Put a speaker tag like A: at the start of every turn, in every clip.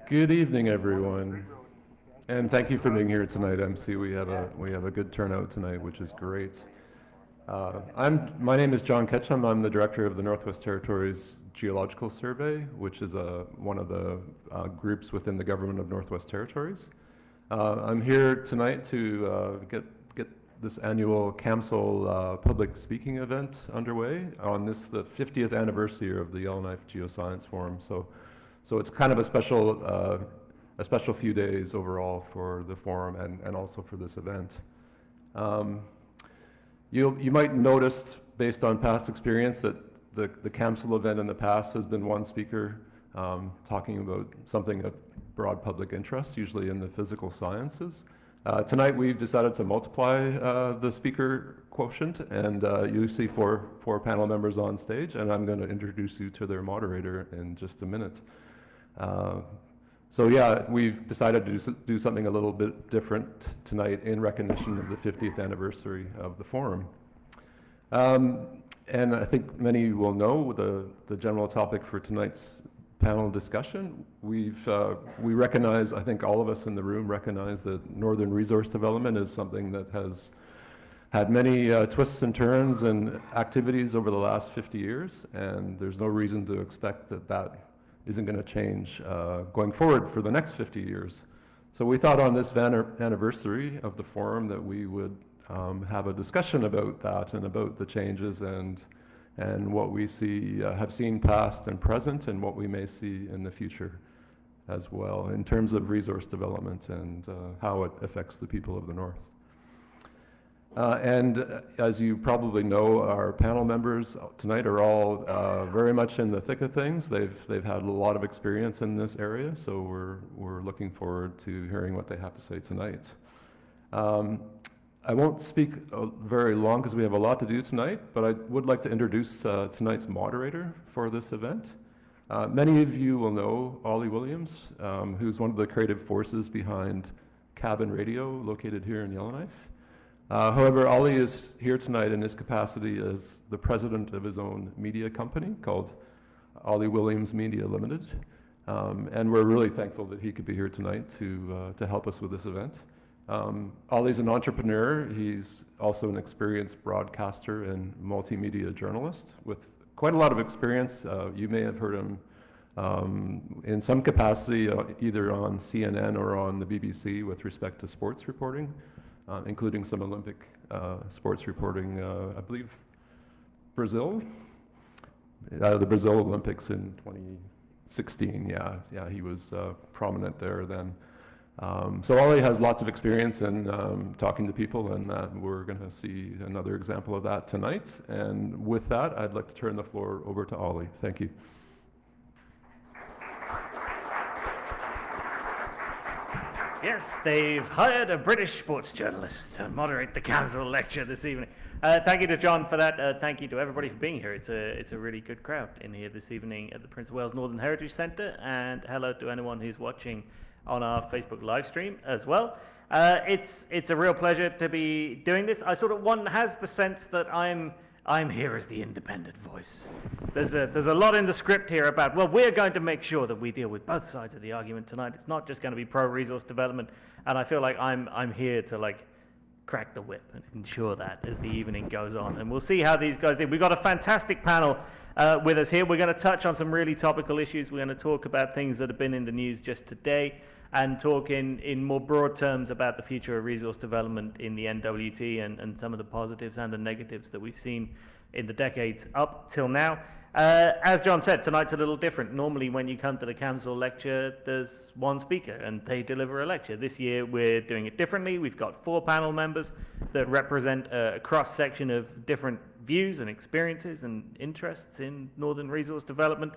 A: Good evening, everyone, and thank you for being here tonight, MC. We have a good turnout tonight, which is great. My name is John Ketchum. I'm the director of the Northwest Territories Geological Survey, which is one of the groups within the government of Northwest Territories. I'm here tonight to get this annual Camsell public speaking event underway on the 50th anniversary of the Yellowknife Geoscience Forum. So it's kind of a special few days overall for the forum and also for this event. You might notice, based on past experience, that the Camsell event in the past has been one speaker talking about something of broad public interest, usually in the physical sciences. Tonight we've decided to multiply the speaker quotient, and you see four panel members on stage, and I'm going to introduce you to their moderator in just a minute. So yeah, we've decided to do something a little bit different tonight in recognition of the 50th anniversary of the forum. And I think many will know the general topic for tonight's panel discussion. We recognize, I think all of us in the room recognize, that northern resource development is something that has had many twists and turns and activities over the last 50 years, and there's no reason to expect that isn't going to change going forward for the next 50 years. So we thought on this anniversary of the forum that we would have a discussion about that and about the changes and what we have seen past and present, and what we may see in the future as well in terms of resource development and how it affects the people of the North. And as you probably know, our panel members tonight are all very much in the thick of things. They've had a lot of experience in this area, so we're looking forward to hearing what they have to say tonight. I won't speak very long because we have a lot to do tonight, but I would like to introduce tonight's moderator for this event. Many of you will know Ollie Williams, who's one of the creative forces behind Cabin Radio, located here in Yellowknife. However, Ollie is here tonight in his capacity as the president of his own media company called Ollie Williams Media Limited. And we're really thankful that he could be here tonight to help us with this event. Ollie's an entrepreneur. He's also an experienced broadcaster and multimedia journalist with quite a lot of experience. You may have heard him in some capacity, either on CNN or on the BBC with respect to sports reporting, including some Olympic sports reporting, I believe Brazil, the Brazil Olympics in 2016. Yeah, he was prominent there then. So Ollie has lots of experience in talking to people, and we're going to see another example of that tonight. And with that, I'd like to turn the floor over to Ollie. Thank you.
B: Yes, they've hired a British sports journalist to moderate the Camsell lecture this evening. Thank you to John for that. Thank you to everybody for being here. It's a really good crowd in here this evening at the Prince of Wales Northern Heritage Centre, and hello to anyone who's watching on our Facebook live stream as well. It's a real pleasure to be doing this. One has the sense that I'm here as the independent voice. There's a lot in the script here about, well, we're going to make sure that we deal with both sides of the argument tonight. It's not just going to be pro-resource development, and I feel like I'm here to crack the whip and ensure that as the evening goes on. And we'll see how these guys do. We've got a fantastic panel with us here. We're going to touch on some really topical issues. We're going to talk about things that have been in the news just today, and talk in more broad terms about the future of resource development in the NWT and some of the positives and the negatives that we've seen in the decades up till now. As John said, tonight's a little different. Normally when you come to the Camsell lecture, there's one speaker and they deliver a lecture. This year we're doing it differently. We've got 4 panel members that represent a cross-section of different views and experiences and interests in northern resource development.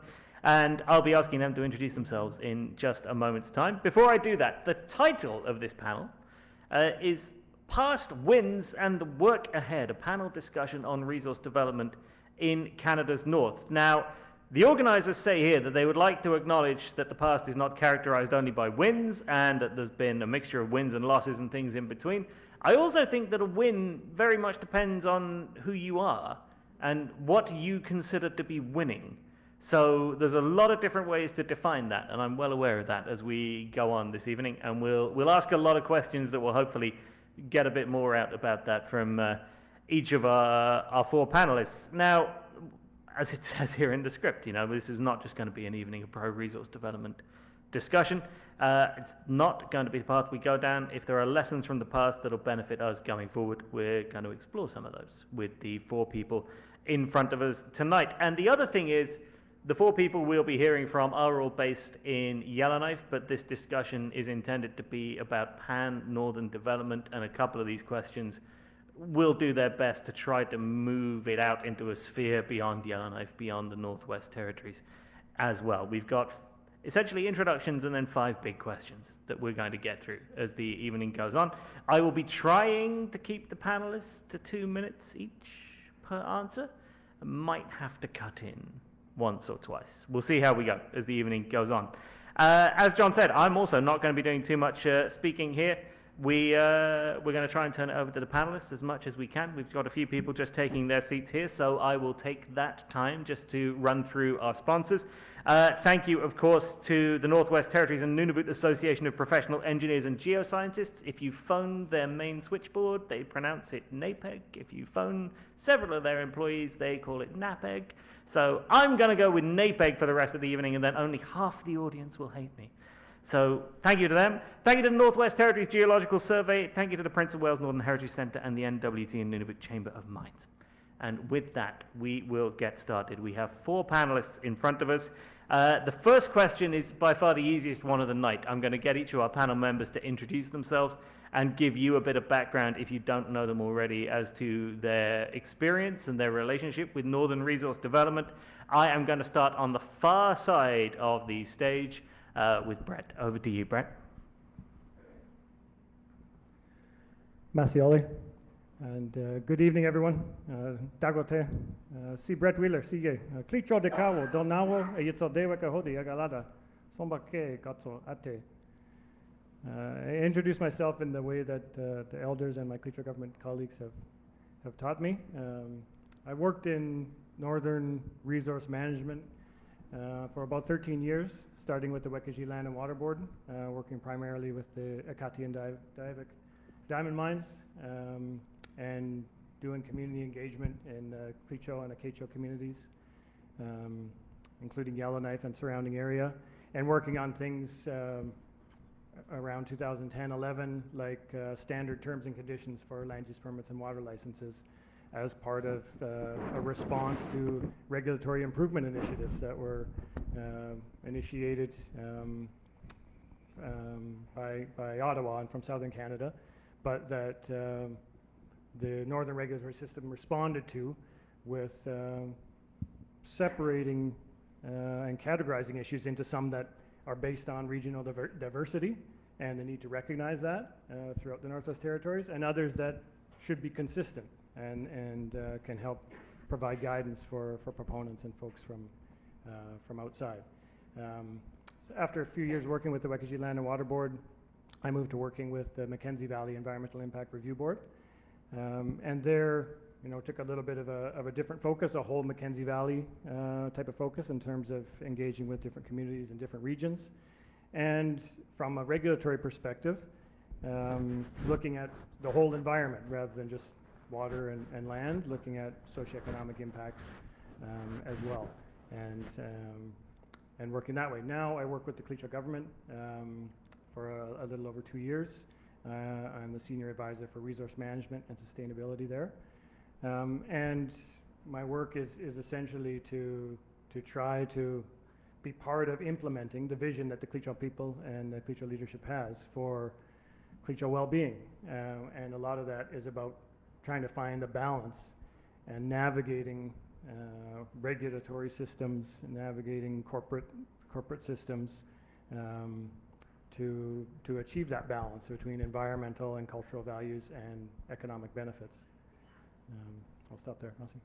B: And I'll be asking them to introduce themselves in just a moment's time. Before I do that, the title of this panel is Past Wins and the Work Ahead, a panel discussion on resource development in Canada's North. Now, the organisers say here that they would like to acknowledge that the past is not characterised only by wins, and that there's been a mixture of wins and losses and things in between. I also think that a win very much depends on who you are and what you consider to be winning. So there's a lot of different ways to define that, and I'm well aware of that as we go on this evening, and we'll ask a lot of questions that will hopefully get a bit more out about that from each of our four panelists. Now, as it says here in the script, this is not just going to be an evening of pro-resource development discussion. It's not going to be the path we go down. If there are lessons from the past that'll benefit us going forward, we're going to explore some of those with the four people in front of us tonight. And the other thing is, the four people we'll be hearing from are all based in Yellowknife, but this discussion is intended to be about pan-northern development, and a couple of these questions will do their best to try to move it out into a sphere beyond Yellowknife, beyond the Northwest Territories as well. We've got essentially introductions and then 5 big questions that we're going to get through as the evening goes on. I will be trying to keep the panelists to 2 minutes each per answer. I might have to cut in once or twice. We'll see how we go as the evening goes on. As John said, I'm also not going to be doing too much speaking here. We're going to try and turn it over to the panelists as much as we can. We've got a few people just taking their seats here, so I will take that time just to run through our sponsors. Thank you, of course, to the Northwest Territories and Nunavut Association of Professional Engineers and Geoscientists. If you phone their main switchboard, they pronounce it NAPEG. If you phone several of their employees, they call it NAPEG. So I'm going to go with NAPEG for the rest of the evening, and then only half the audience will hate me. So thank you to them. Thank you to the Northwest Territories Geological Survey. Thank you to the Prince of Wales Northern Heritage Centre and the NWT and Nunavut Chamber of Mines. And with that, we will get started. We have 4 panelists in front of us. The first question is by far the easiest one of the night. I'm going to get each of our panel members to introduce themselves and give you a bit of background, if you don't know them already, as to their experience and their relationship with Northern Resource Development. I am going to start on the far side of the stage with Brett. Over to you, Brett.
C: Merci, Ollie. And good evening, everyone. Dagote. Si Brett Wheeler, sige. Klicho de kawo, donawo, yitso dewa kahodi, agalada. Sombake katso ate. I introduce myself in the way that the elders and my Klicho government colleagues have taught me. I worked in Northern Resource Management for about 13 years, starting with the Wekiji Land and Water Board, working primarily with the Ekati and Diavik diamond mines, and doing community engagement in Klicho and Acacho communities, including Yellowknife and surrounding area, and working on things around 2010-11, like standard terms and conditions for land use permits and water licenses, as part of a response to regulatory improvement initiatives that were initiated by Ottawa and from southern Canada, but that the Northern regulatory system responded to with separating and categorizing issues into some that are based on regional diversity and the need to recognize that throughout the Northwest Territories, and others that should be consistent and can help provide guidance for proponents and folks from outside. So after a few years working with the Wekiji Land and Water Board, I moved to working with the Mackenzie Valley Environmental Impact Review Board, and there, took a little bit of a different focus, a whole Mackenzie Valley type of focus in terms of engaging with different communities in different regions, and from a regulatory perspective, looking at the whole environment rather than just water and land, looking at socioeconomic impacts as well, and working that way. Now I work with the Klicho government for a little over 2 years. I'm the senior advisor for resource management and sustainability there, and my work is essentially to try to be part of implementing the vision that the Klicho people and the Klicho leadership has for Klicho well-being, and a lot of that is about trying to find a balance and navigating regulatory systems, navigating corporate systems to achieve that balance between environmental and cultural values and economic benefits. I'll stop there. Merci.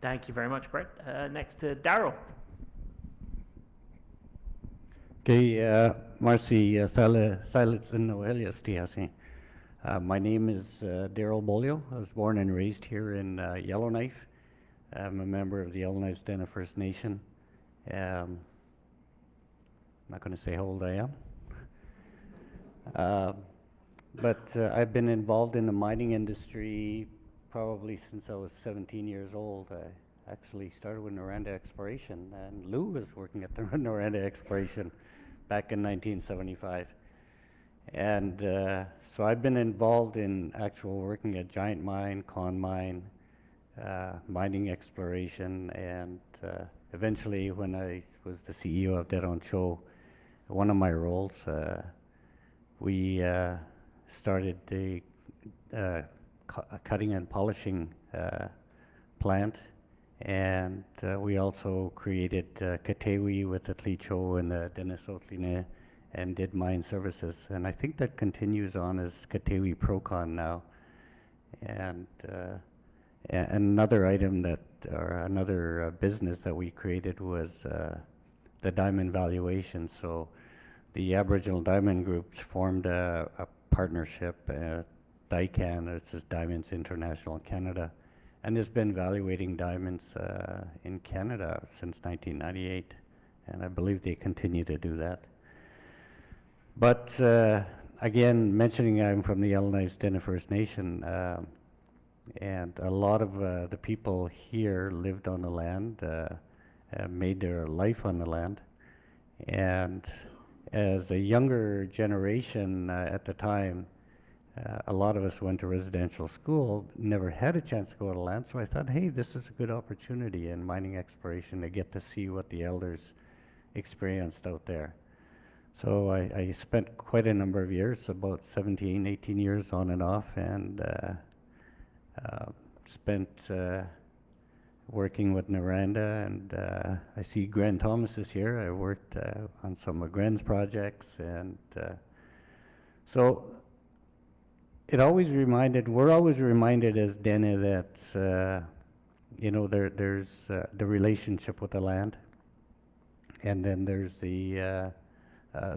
B: Thank you very much, Brett. Next to Daryl.
D: Okay, Marcy Thalitson Oelias. My name is Daryl Bolio. I was born and raised here in Yellowknife. I'm a member of the Yellowknife Stena First Nation. I'm not going to say how old I am. But I've been involved in the mining industry probably since I was 17 years old. I actually started with Noranda Exploration, and Lou was working at the Noranda Exploration back in 1975. And so I've been involved in actual working at Giant Mine, Con Mine, mining exploration, and eventually when I was the CEO of Dead On Show, one of my roles, we started the cutting and polishing plant, and we also created Katewi with the Tlicho and the Denisotline and did mine services. And I think that continues on as Katewi Procon now. And another item that, or another business that we created was the diamond valuation. So the Aboriginal Diamond Groups formed a partnership, DICAN, this is Diamonds International Canada, and has been valuating diamonds in Canada since 1998, and I believe they continue to do that. But again, mentioning I'm from the Yellowknife Dene First Nation, and a lot of the people here lived on the land, made their life on the land, and as a younger generation at the time, a lot of us went to residential school, never had a chance to go to land, so I thought, hey, this is a good opportunity in mining exploration to get to see what the elders experienced out there. So I spent quite a number of years, about 17, 18 years on and off, and spent working with Noranda, and I see Gren Thomas is here. I worked on some of Gren's projects, and so we're always reminded as Dene that you know, there's the relationship with the land, and then there's the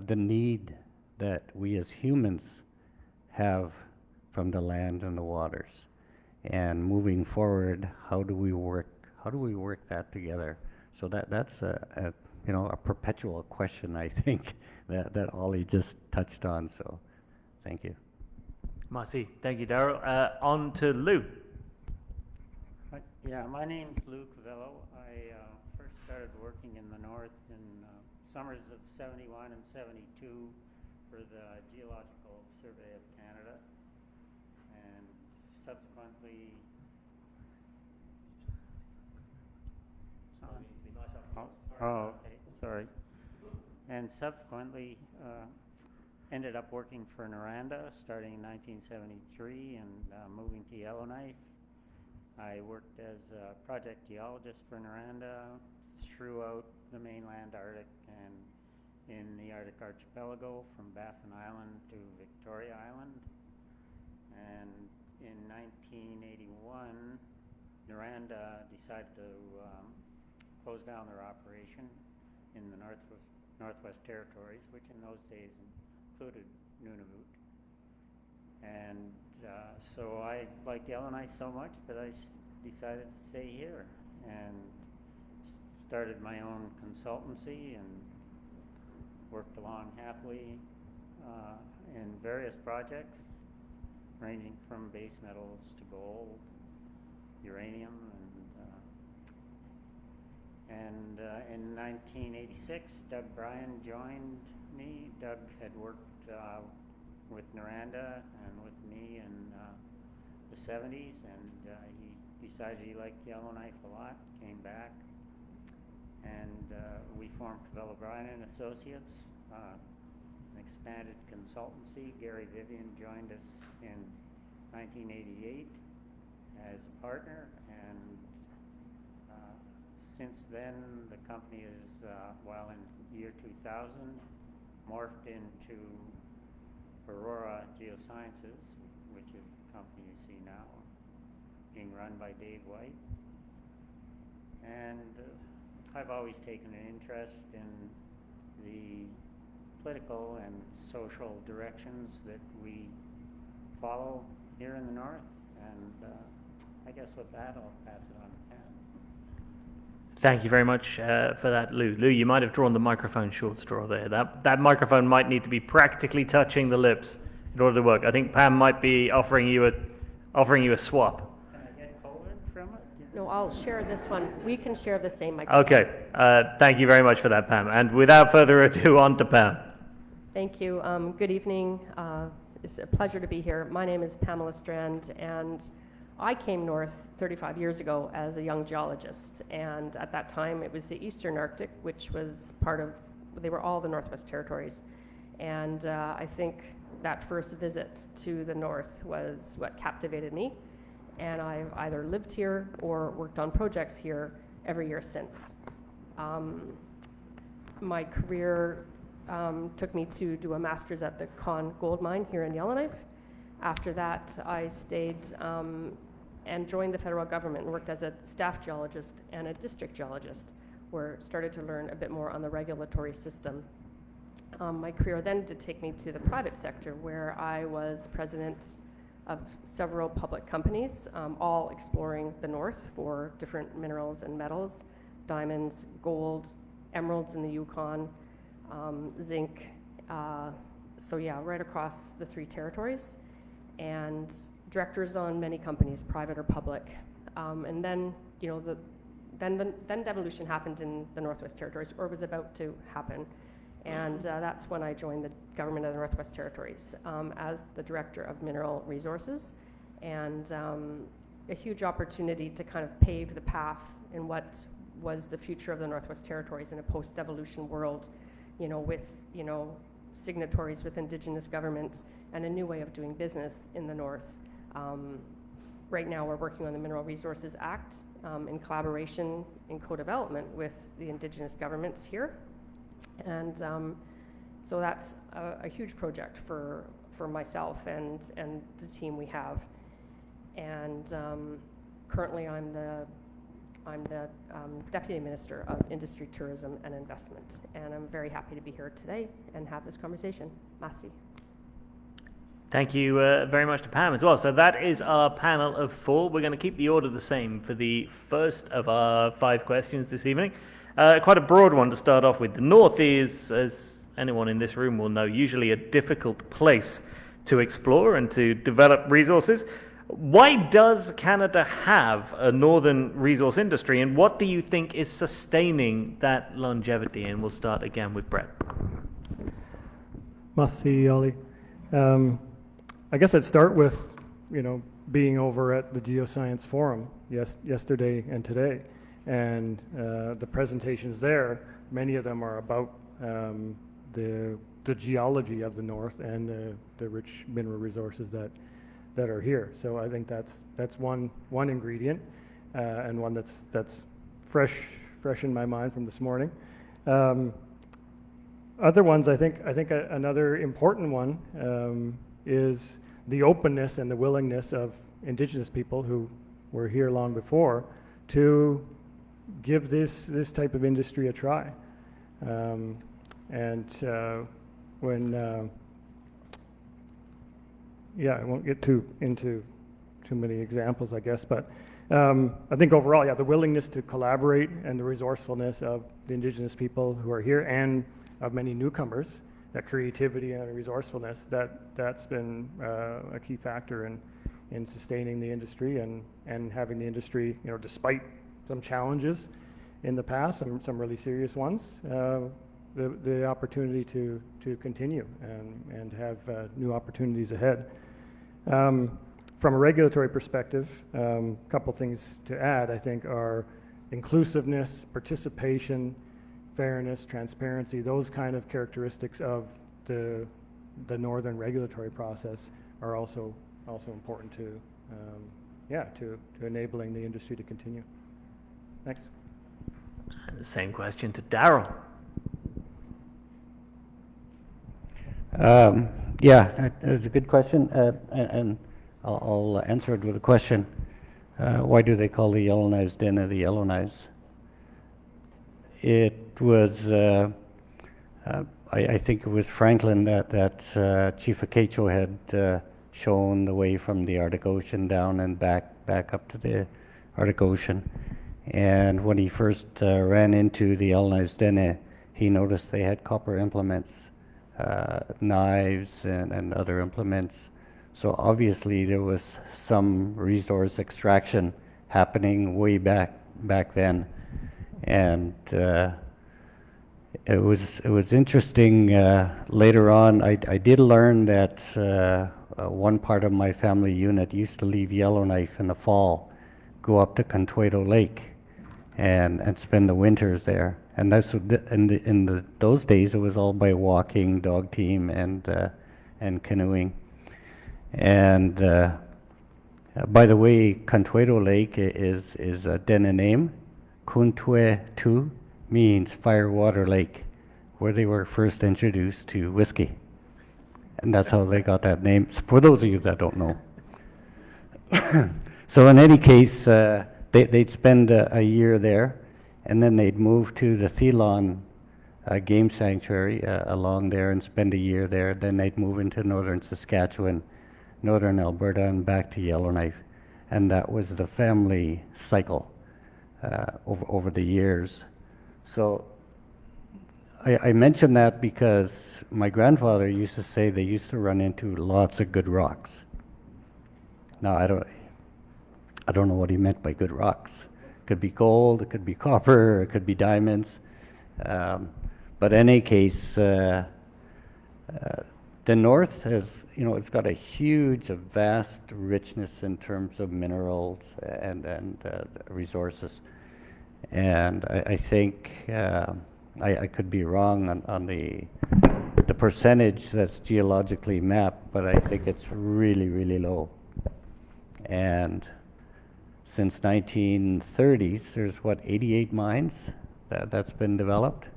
D: need that we as humans have from the land and the waters. And moving forward, how do we work that together? So that's a you know, a perpetual question, I think, that Ollie just touched on. So thank you.
B: Merci. Thank you, Daryl. On to Lou.
E: Yeah, my name's Lou Cavello. I first started working in the north in summers of 71 and 72 for the Geological Survey of Canada, and subsequently okay, sorry. And subsequently ended up working for Noranda starting in 1973 and moving to Yellowknife. I worked as a project geologist for Noranda throughout the mainland Arctic and in the Arctic archipelago from Baffin Island to Victoria Island. And in 1981, Noranda decided to close down their operation in the Northwest Territories, which in those days included Nunavut. And so I liked Yellowknife so much that I decided to stay here and started my own consultancy and worked along happily in various projects ranging from base metals to gold, uranium, and in 1986 Doug Bryan joined me. Doug had worked with Noranda and with me in the 70s, and he decided he liked Yellowknife a lot, came back, and we formed Cavello Bryan and Associates, an expanded consultancy. Gary Vivian joined us in 1988 as a partner, and since then the company is, while in the year 2000, morphed into Aurora Geosciences, which is the company you see now, being run by Dave White. And I've always taken an interest in the political and social directions that we follow here in the north, and I guess with that I'll pass it on to Pam.
B: Thank you very much for that, Lou. Lou, you might have drawn the microphone short straw there. That microphone might need to be practically touching the lips in order to work. I think Pam might be offering you a swap.
E: Can I get COVID from it?
F: No, I'll share this one. We can share the same microphone.
B: Okay, thank you very much for that, Pam. And without further ado, on to Pam.
F: Thank you. Good evening. It's a pleasure to be here. My name is Pamela Strand, and I came north 35 years ago as a young geologist. And at that time, it was the Eastern Arctic, which was they were all the Northwest Territories. And I think that first visit to the north was what captivated me. And I've either lived here or worked on projects here every year since. My career took me to do a master's at the Con Gold Mine here in Yellowknife. After that, I stayed and joined the federal government and worked as a staff geologist and a district geologist, where I started to learn a bit more on the regulatory system. My career then did take me to the private sector, where I was president of several public companies, all exploring the north for different minerals and metals, diamonds, gold, emeralds in the Yukon, zinc, so yeah, right across the 3 territories, and directors on many companies, private or public. And then, you know, then devolution happened in the Northwest Territories, or was about to happen. And that's when I joined the government of the Northwest Territories as the Director of Mineral Resources, and a huge opportunity to kind of pave the path in what was the future of the Northwest Territories in a post-devolution world, you know, with, you know, signatories with Indigenous governments and a new way of doing business in the North. Right now we're working on the Mineral Resources Act in collaboration in co-development with the Indigenous governments here. And so that's a huge project for myself and the team we have. And currently I'm the Deputy Minister of Industry, Tourism and Investment. And I'm very happy to be here today and have this conversation. Merci.
B: Thank you very much to Pam as well. So that is our panel of 4. We're going to keep the order the same for the first of our 5 questions this evening. Quite a broad one to start off with. The North is, as anyone in this room will know, usually a difficult place to explore and to develop resources. Why does Canada have a northern resource industry, and what do you think is sustaining that longevity? And we'll start again with Brett.
C: Merci, Ollie. I guess I'd start with, you know, being over at the Geoscience Forum yesterday and today. And the presentations there, many of them are about the geology of the North and the rich mineral resources that are here. So I think that's one ingredient and one that's fresh in my mind from this morning. Other ones, I think another important one is the openness and the willingness of Indigenous people who were here long before to give this type of industry a try. I won't get into too many examples, I guess, but I think overall, yeah, the willingness to collaborate and the resourcefulness of the Indigenous people who are here and of many newcomers, that creativity and resourcefulness, that's been a key factor in sustaining the industry and having the industry, you know, despite some challenges in the past, some really serious ones, the opportunity to continue and have new opportunities ahead. From a regulatory perspective, a couple things to add, I think, are inclusiveness, participation, fairness, transparency. Those kind of characteristics of the northern regulatory process are also important to enabling the industry to continue. Thanks.
B: And the same question to Daryl.
D: Yeah, that's a good question, and I'll answer it with a question. Why do they call the Yellowknives Den of the Yellowknives? It was, I think it was Franklin that Chief Acacho had shown the way from the Arctic Ocean down and back up to the Arctic Ocean. And when he first ran into the Yellowknife's den, he noticed they had copper implements, knives and other implements. So obviously there was some resource extraction happening way back then. And it was interesting. Later on, I did learn that one part of my family unit used to leave Yellowknife in the fall, go up to Contueto Lake, and spend the winters there. And that's those days it was all by walking, dog team, and canoeing. And by the way, Contueto Lake is a Dene name. Kuntuetu means firewater lake, where they were first introduced to whiskey. And that's how they got that name, for those of you that don't know. So in any case, they'd spend a year there, and then they'd move to the Thelon Game Sanctuary along there and spend a year there. Then they'd move into northern Saskatchewan, northern Alberta, and back to Yellowknife. And that was the family cycle over the years. So I mention that because my grandfather used to say they used to run into lots of good rocks. Now, I don't know what he meant by good rocks. It could be gold, it could be copper, it could be diamonds. But in any case, the North has, it's got a huge, vast richness in terms of minerals and resources. And I think, I could be wrong on the percentage that's geologically mapped, but I think it's really, really low. And since 1930s, there's 88 mines that's been developed.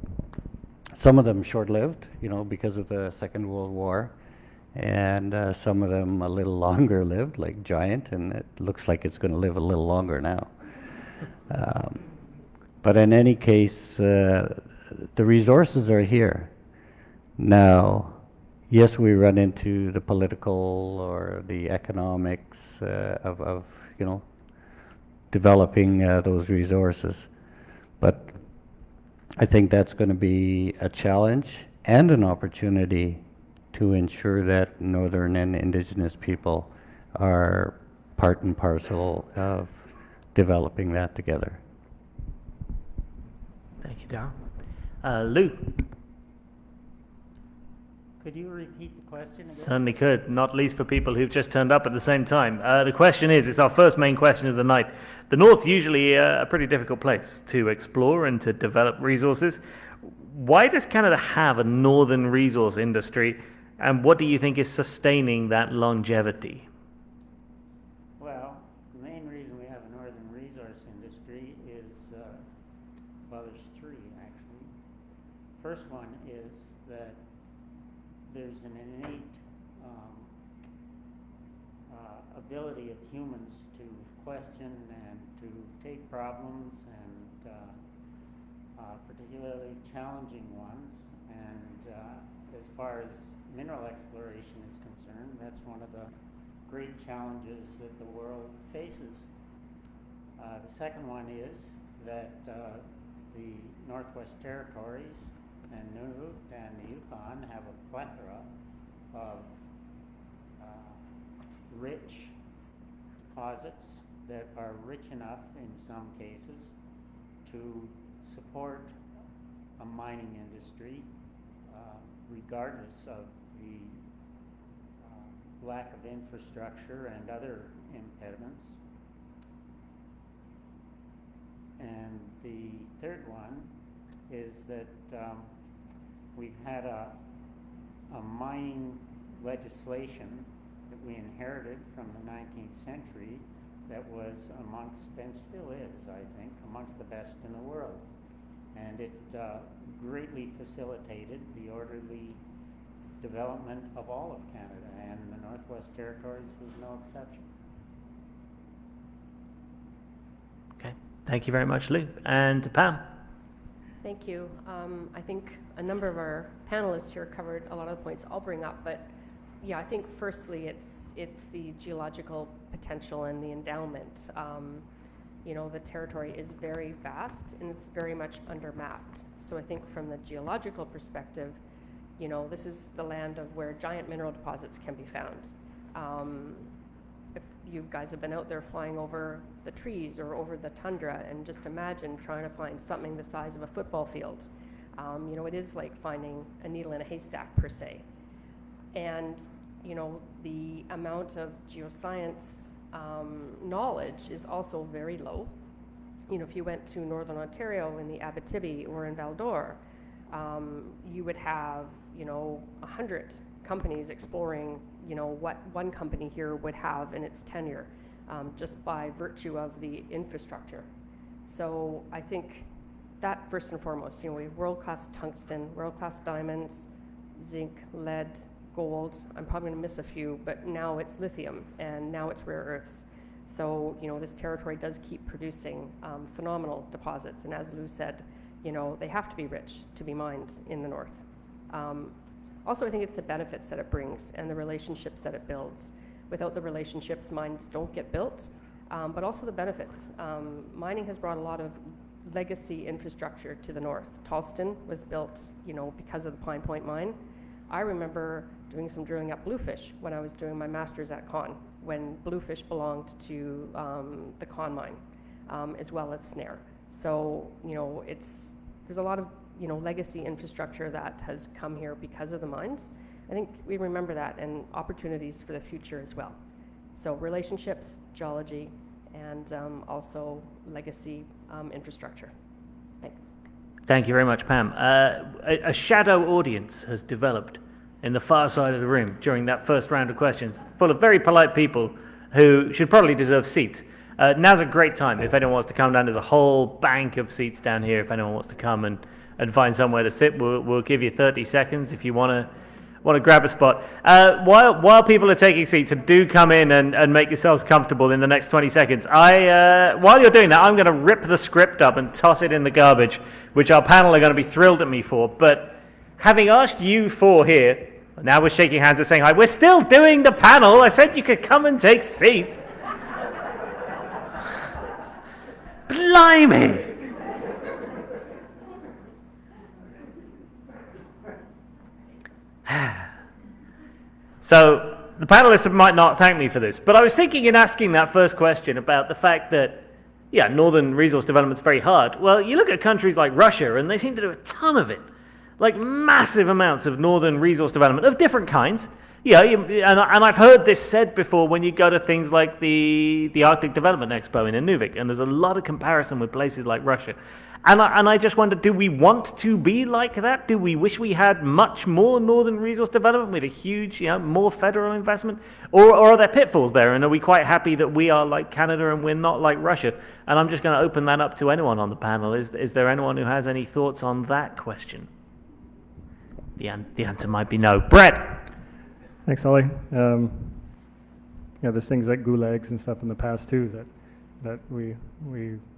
D: Some of them short-lived, because of the Second World War, and some of them a little longer lived, like Giant, and it looks like it's going to live a little longer now. But in any case, the resources are here. Now, yes, we run into the political or the economics of developing those resources. But I think that's going to be a challenge and an opportunity to ensure that Northern and Indigenous people are part and parcel of developing that together.
B: Thank you, Darryl. Lou?
E: Could you repeat the question again?
B: Certainly could, not least for people who've just turned up at the same time. The question is, it's our first main question of the night. The North's usually a pretty difficult place to explore and to develop resources. Why does Canada have a northern resource industry, and what do you think is sustaining that longevity?
E: Well, the main reason we have a northern resource industry is, there's three actually. First one is that there's an innate ability of humans to question and to take problems and particularly challenging ones. And as far as mineral exploration is concerned, that's one of the great challenges that the world faces. The second one is that the Northwest Territories and Nunavut and the Yukon have a plethora of rich deposits that are rich enough in some cases to support a mining industry regardless of the lack of infrastructure and other impediments. And the third one is that we've had a mining legislation that we inherited from the 19th century that was amongst, and still is, I think, amongst the best in the world. And it greatly facilitated the orderly development of all of Canada, and the Northwest Territories was no exception.
B: Okay, thank you very much, Lou. And Pam?
F: Thank you. I think a number of our panelists here covered a lot of the points I'll bring up, but yeah, I think firstly it's the geological potential and the endowment. you know, the territory is very vast and it's very much undermapped. So I think from the geological perspective, you know, this is the land of where giant mineral deposits can be found. If you guys have been out there flying over the trees or over the tundra, and just imagine trying to find something the size of a football field. You know, it is like finding a needle in a haystack per se. And, you know, the amount of geoscience knowledge is also very low. You know, if you went to Northern Ontario in the Abitibi or in Val-d'Or, you would have, you know, 100 companies exploring, you know, what one company here would have in its tenure, just by virtue of the infrastructure. So I think that first and foremost, you know, we have world-class tungsten, world-class diamonds, zinc, lead, gold. I'm probably going to miss a few, but now it's lithium and now it's rare earths. So, you know, this territory does keep producing phenomenal deposits. And as Lou said, you know, they have to be rich to be mined in the north. Also, I think it's the benefits that it brings and the relationships that it builds. Without the relationships, mines don't get built, but also the benefits. Mining has brought a lot of legacy infrastructure to the north. Tallston was built, you know, because of the Pine Point mine. I remember doing some drilling at Bluefish when I was doing my master's at Con, when Bluefish belonged to the Con mine, as well as Snare. So, you know, there's a lot of, you know, legacy infrastructure that has come here because of the mines. I think we remember that, and opportunities for the future as well. So relationships, geology, and also legacy infrastructure. Thanks.
B: Thank you very much, Pam. A shadow audience has developed in the far side of the room during that first round of questions, full of very polite people who should probably deserve seats. Now's a great time if anyone wants to come down. There's a whole bank of seats down here if anyone wants to come and find somewhere to sit. We'll give you 30 seconds if you want to grab a spot. While people are taking seats, and do come in and make yourselves comfortable in the next 20 seconds, while you're doing that, I'm going to rip the script up and toss it in the garbage, which our panel are going to be thrilled at me for. But having asked you four here, now we're shaking hands and saying hi, we're still doing the panel. I said you could come and take seats. Blimey! So the panelists might not thank me for this, but I was thinking in asking that first question about the fact that, yeah, northern resource development's very hard. Well, you look at countries like Russia, and they seem to do a ton of it, like massive amounts of northern resource development of different kinds. Yeah, and I've heard this said before when you go to things like the Arctic Development Expo in Inuvik, and there's a lot of comparison with places like Russia. And I just wonder, do we want to be like that? Do we wish we had much more northern resource development with a huge, more federal investment? Or are there pitfalls there? And are we quite happy that we are like Canada and we're not like Russia? And I'm just going to open that up to anyone on the panel. Is there anyone who has any thoughts on that question? The answer might be no. Brett.
C: Thanks, Ollie. There's things like gulags and stuff in the past too that we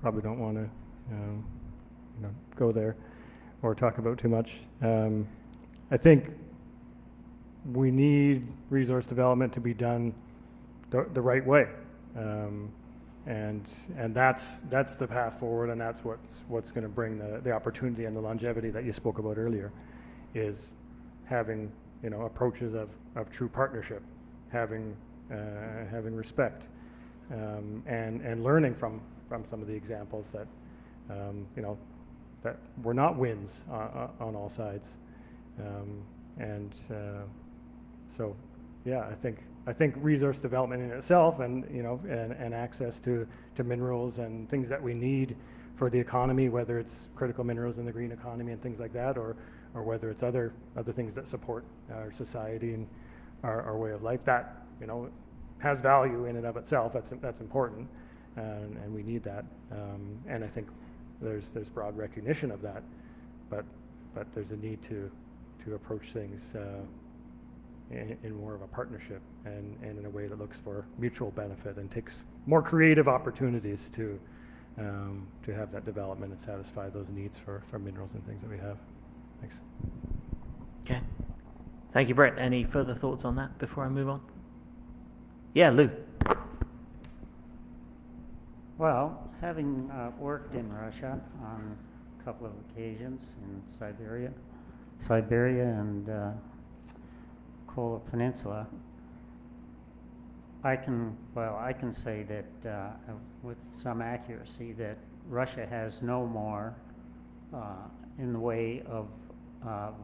C: probably don't want to go there or talk about too much. I think we need resource development to be done the right way, and that's the path forward, and that's what's going to bring the opportunity and the longevity that you spoke about earlier, is having approaches of true partnership, having respect, and learning from some of the examples that that were not wins on all sides, so yeah, I think resource development in itself, and access to minerals and things that we need for the economy, whether it's critical minerals in the green economy and things like that, or whether it's other things that support our society and our way of life, that has value in and of itself. That's important, and we need that. And I think there's broad recognition of that, but there's a need to approach things in more of a partnership and in a way that looks for mutual benefit and takes more creative opportunities to have that development and satisfy those needs for minerals and things that we have. Thanks.
B: Okay. Thank you, Brett. Any further thoughts on that before I move on? Yeah, Lou.
E: Well, having worked in Russia on a couple of occasions in Siberia and Kola Peninsula, I can say that with some accuracy that Russia has no more in the way of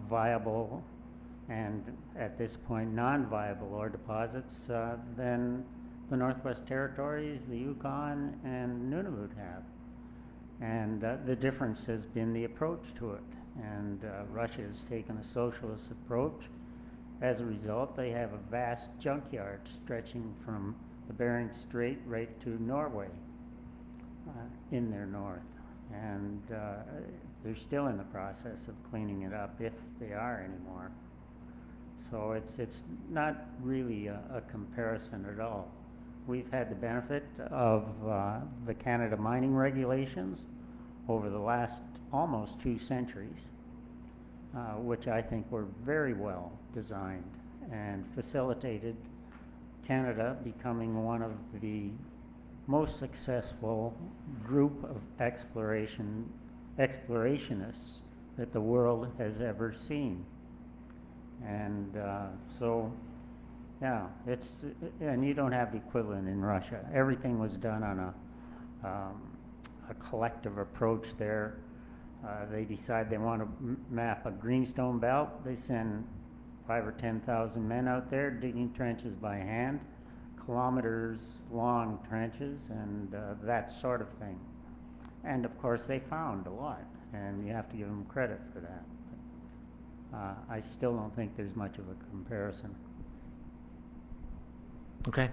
E: viable and at this point non-viable ore deposits than the Northwest Territories, the Yukon, and Nunavut have. And the difference has been the approach to it. And Russia has taken a socialist approach. As a result, they have a vast junkyard stretching from the Bering Strait right to Norway in their north. And they're still in the process of cleaning it up, if they are anymore. So it's not really a comparison at all. We've had the benefit of the Canada mining regulations over the last almost 2 centuries, which I think were very well designed and facilitated Canada becoming one of the most successful group of explorationists that the world has ever seen. And so, yeah, and you don't have the equivalent in Russia. Everything was done on a collective approach there. They decide they want to map a greenstone belt. They send 5,000 or 10,000 men out there digging trenches by hand, kilometers long trenches, and that sort of thing. And of course, they found a lot, and you have to give them credit for that. I still don't think there's much of a comparison.
B: Okay.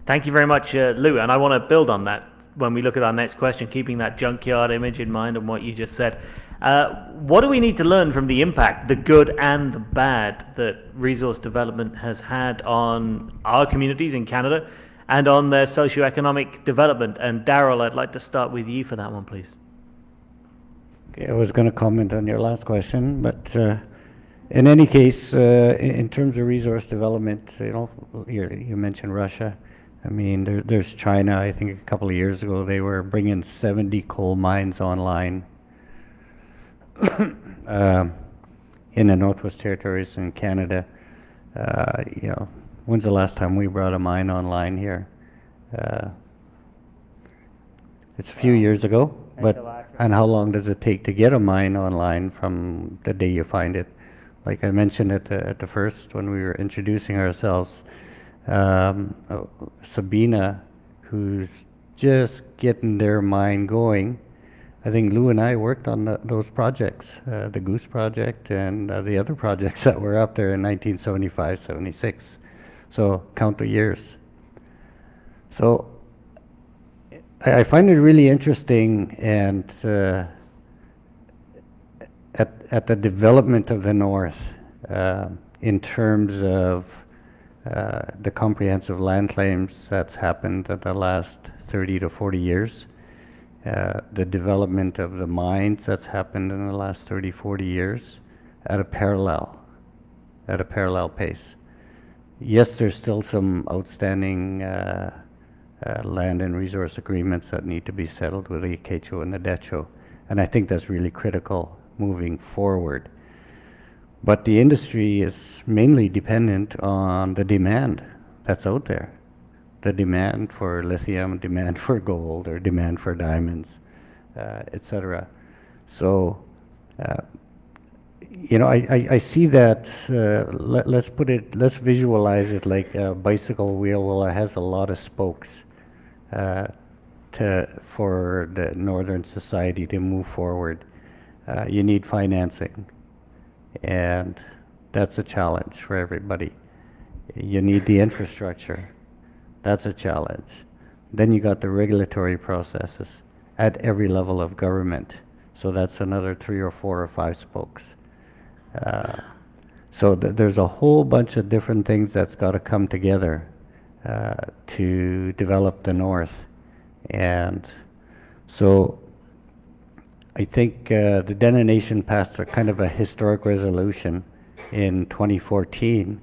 B: Thank you very much, Lou. And I want to build on that when we look at our next question, keeping that junkyard image in mind and what you just said. What do we need to learn from the impact, the good and the bad, that resource development has had on our communities in Canada and on their socioeconomic development? And Daryl, I'd like to start with you for that one, please.
D: Okay, I was going to comment on your last question, but in any case, in terms of resource development, you mentioned Russia. I mean, there's China. I think a couple of years ago they were bringing 70 coal mines online in the Northwest Territories in Canada. When's the last time we brought a mine online here? It's a few years ago, and how long does it take to get a mine online from the day you find it? Like I mentioned at the first when we were introducing ourselves, Sabina, who's just getting their mine going. I think Lou and I worked on those projects, the Goose Project and the other projects that were up there in 1975, 76. So count the years. So I find it really interesting, and at the development of the North in terms of the comprehensive land claims that's happened in the last 30 to 40 years, the development of the mines that's happened in the last 30, 40 years at a parallel pace. Yes, there's still some outstanding land and resource agreements that need to be settled with the Quechua and the Decho, and I think that's really critical moving forward. But the industry is mainly dependent on the demand that's out there. The demand for lithium, demand for gold, or demand for diamonds, etc. So, I see that, let's visualize it like a bicycle wheel. Well, it has a lot of spokes for the northern society to move forward. You need financing, and that's a challenge for everybody. You need the infrastructure. That's a challenge. Then you got the regulatory processes at every level of government. So that's another 3 or 4 or 5 spokes. So there's a whole bunch of different things that's got to come together to develop the North. And so I think the Dene Nation passed a kind of a historic resolution in 2014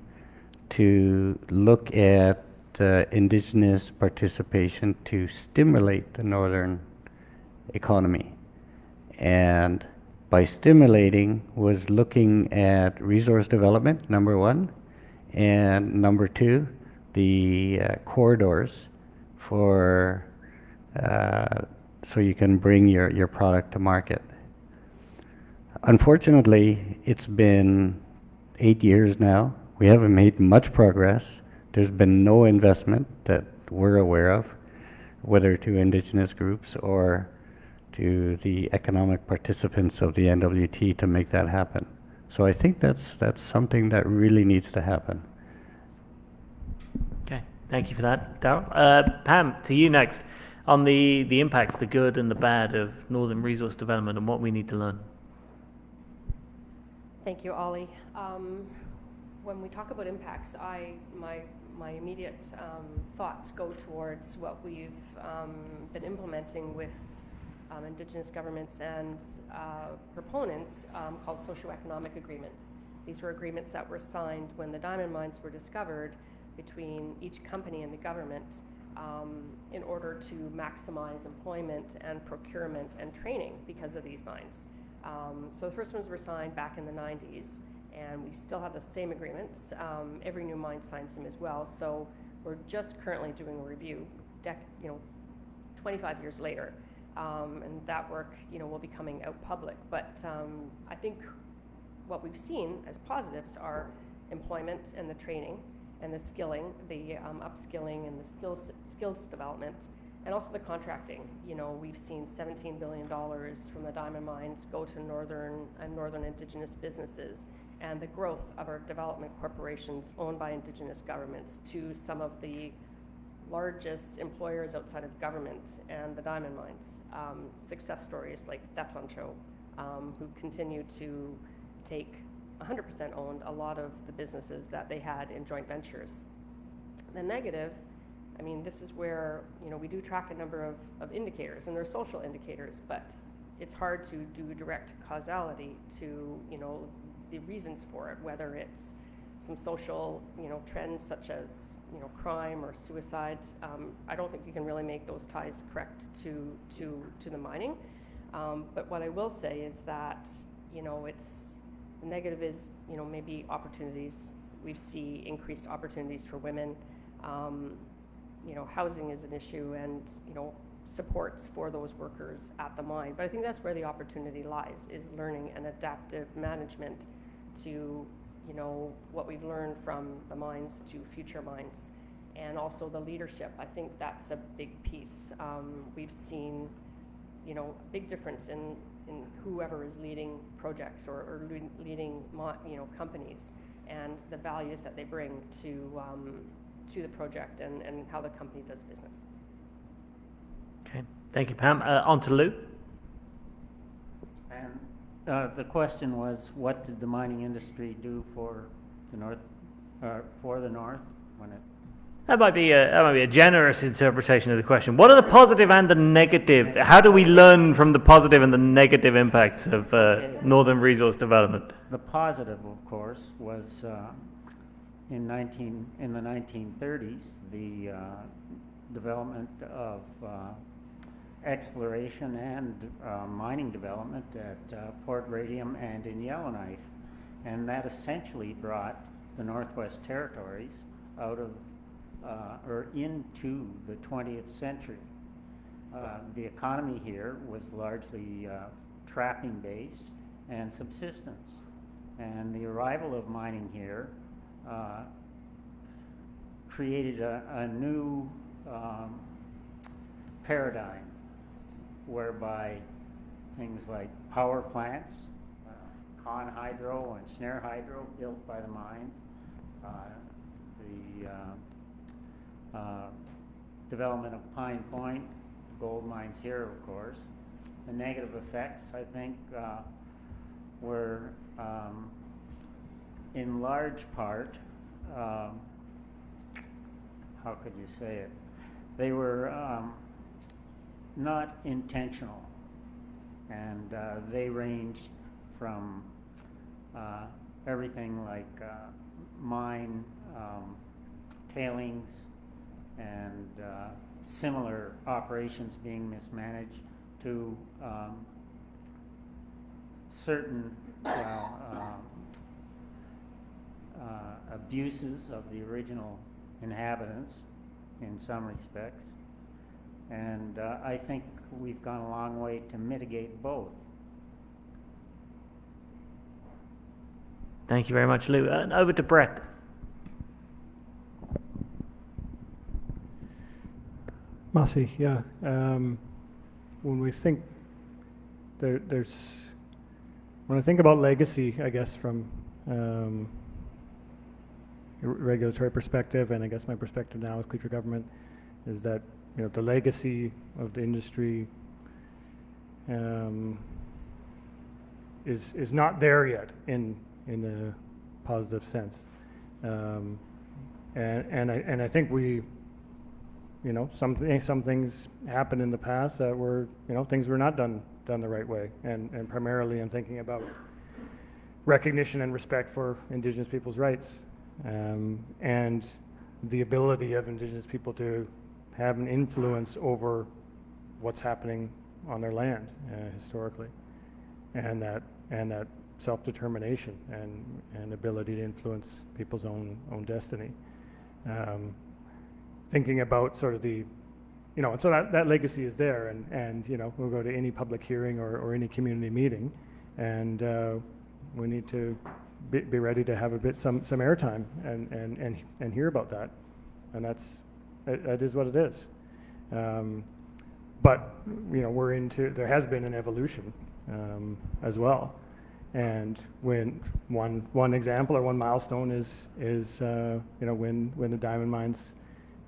D: to look at indigenous participation to stimulate the northern economy. And by stimulating was looking at resource development, number one, and number two, the corridors for so you can bring your product to market. Unfortunately, it's been 8 years now. We haven't made much progress. There's been no investment that we're aware of, whether to indigenous groups or to the economic participants of the NWT to make that happen. So I think that's something that really needs to happen.
B: Okay, thank you for that, Darryl. Pam, to you next. On the impacts, the good and the bad of northern resource development and what we need to learn.
F: Thank you, Ollie. When we talk about impacts, my immediate thoughts go towards what we've been implementing with Indigenous governments and proponents called socioeconomic agreements. These were agreements that were signed when the diamond mines were discovered between each company and the government in order to maximize employment and procurement and training because of these mines. So the first ones were signed back in the 90s, and we still have the same agreements. Every new mine signs them as well. So we're just currently doing a review, 25 years later, and that work, will be coming out public. But I think what we've seen as positives are employment and the training and the skilling, the upskilling and the skills development, and also the contracting. We've seen $17 billion from the diamond mines go to northern Indigenous businesses, and the growth of our development corporations owned by Indigenous governments to some of the largest employers outside of government and the diamond mines. Success stories like Datoncho, who continue to take 100% owned a lot of the businesses that they had in joint ventures. The negative, this is where, we do track a number of indicators, and they're social indicators, but it's hard to do direct causality to, the reasons for it, whether it's some social, trends such as, crime or suicide. I don't think you can really make those ties correct to the mining. But what I will say is that, the negative is, maybe opportunities. We see increased opportunities for women. Housing is an issue, and, supports for those workers at the mine. But I think that's where the opportunity lies, is learning and adaptive management to, what we've learned from the mines to future mines. And also the leadership. I think that's a big piece. We've seen, a big difference in whoever is leading projects or leading companies, and the values that they bring to the project and how the company does business.
B: Okay, thank you, Pam. On to Lou.
E: And the question was, what did the mining industry do for the north? When it
B: That might be a generous interpretation of the question. What are the positive and the negative? How do we learn from the positive and the negative impacts of northern resource development?
E: The positive, of course, was in the 1930s, the development of exploration and mining development at Port Radium and in Yellowknife, and that essentially brought the Northwest Territories out of or into the 20th century. The economy here was largely trapping based and subsistence, and the arrival of mining here created a new paradigm whereby things like power plants, con hydro and snare hydro built by the mines, the development of Pine Point, gold mines here, of course. The negative effects, I think, were in large part, how could you say it? They were not intentional, and they ranged from everything like mine tailings and similar operations being mismanaged to certain abuses of the original inhabitants in some respects. And I think we've gone a long way to mitigate both.
B: Thank you very much, Lou. And over to Brett.
C: Massey, yeah. When we think there's when I think about legacy, I guess from a regulatory perspective, and I guess my perspective now as Cleacher government, is that the legacy of the industry is not there yet in a positive sense, and I think we. Some things happened in the past that were, things were not done the right way, and primarily I'm thinking about recognition and respect for Indigenous people's rights, and the ability of Indigenous people to have an influence over what's happening on their land historically, and that self-determination and ability to influence people's own destiny. Thinking about sort of the, and so that legacy is there, and we'll go to any public hearing or any community meeting, and we need to be ready to have some airtime and hear about that, and that is what it is. But there has been an evolution as well, and when one example or one milestone is when the diamond mines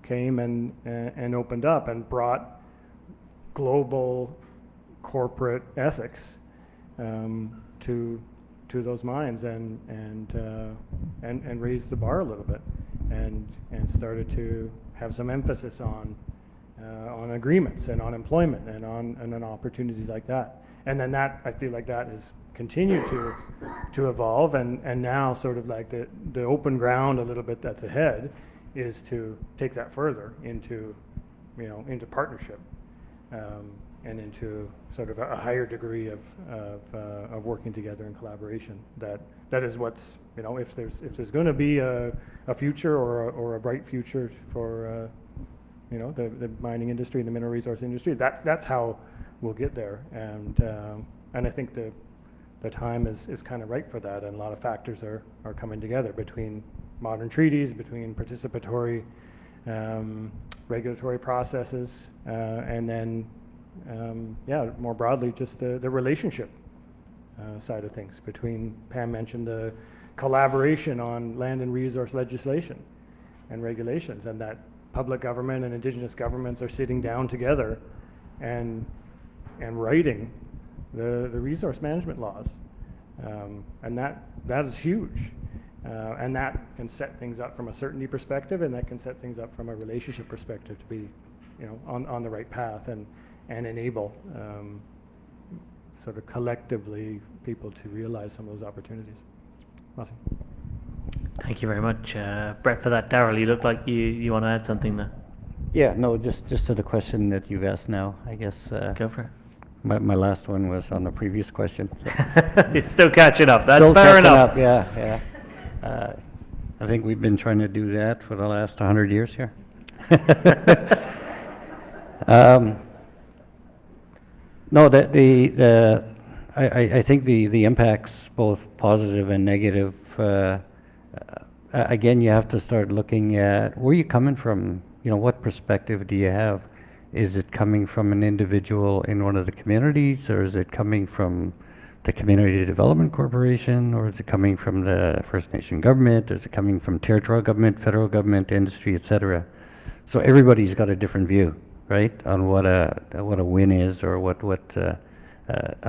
C: came and opened up and brought global corporate ethics to those mines and raised the bar a little bit and started to have some emphasis on agreements and on employment and on opportunities like that. And then I feel like that has continued to evolve, and now sort of like the open ground a little bit that's ahead is to take that further into partnership and into sort of a higher degree of working together in collaboration. That is what's if there's going to be a future or a bright future for the mining industry and the mineral resource industry, that's how we'll get there. And I think the time is kind of right for that, and a lot of factors are coming together between modern treaties, between participatory regulatory processes, and then more broadly just the relationship side of things between, Pam mentioned the collaboration on land and resource legislation and regulations, and that public government and Indigenous governments are sitting down together and writing the resource management laws, and that is huge. And that can set things up from a certainty perspective, and that can set things up from a relationship perspective to be, on the right path and enable sort of collectively people to realize some of those opportunities. Awesome.
B: Thank you very much, Brett, for that. Darryl, you look like you want to add something there.
D: Yeah, no, just to the question that you've asked now, I guess.
B: Go for it.
D: My last one was on the previous question. So.
B: It's still catching up. That's
D: Still
B: fair
D: catching
B: enough.
D: Up, yeah. I think we've been trying to do that for the last 100 years here. No, I think the impacts, both positive and negative, again, you have to start looking at where you're coming from. What perspective do you have? Is it coming from an individual in one of the communities, or is it coming from the Community Development Corporation, or is it coming from the First Nation government, or is it coming from territorial government, federal government, industry, etc.? So everybody's got a different view, right, on what a win is, or what a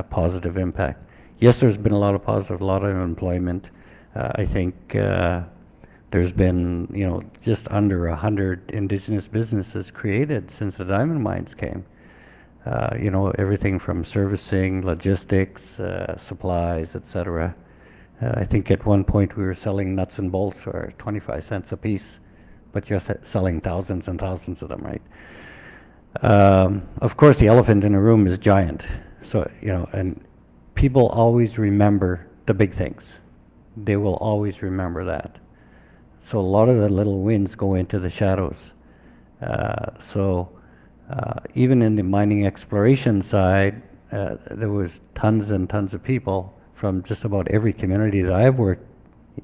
D: positive impact. Yes, there's been a lot of positive, a lot of employment. I think there's been just under 100 Indigenous businesses created since the diamond mines came. Everything from servicing, logistics, supplies, etc. I think at one point we were selling nuts and bolts for 25 cents a piece, but you're selling thousands and thousands of them, right? Of course, the elephant in the room is giant. So, you know, and people always remember the big things. They will always remember that. So a lot of the little wins go into the shadows. Even in the mining exploration side, there was tons and tons of people from just about every community that I've worked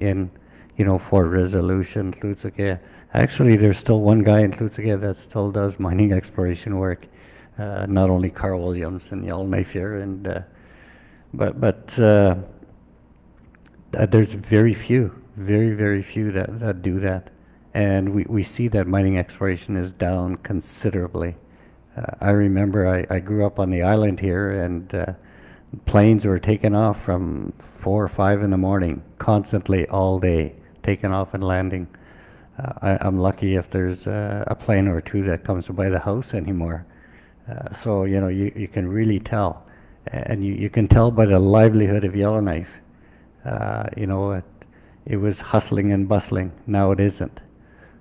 D: in, you know, for Resolution, Tlutsuke. Actually, there's still one guy in Tlutsuke that still does mining exploration work, not only Carl Williams and Yellowknife here, and there's very few, very few that do that. And we see that mining exploration is down considerably. I remember I grew up on the island here, and planes were taking off from 4 or 5 in the morning, constantly all day, taking off and landing. I'm lucky if there's a plane or two that comes by the house anymore. So, you know, you can really tell. And you can tell by the livelihood of Yellowknife. You know, it was hustling and bustling. Now it isn't.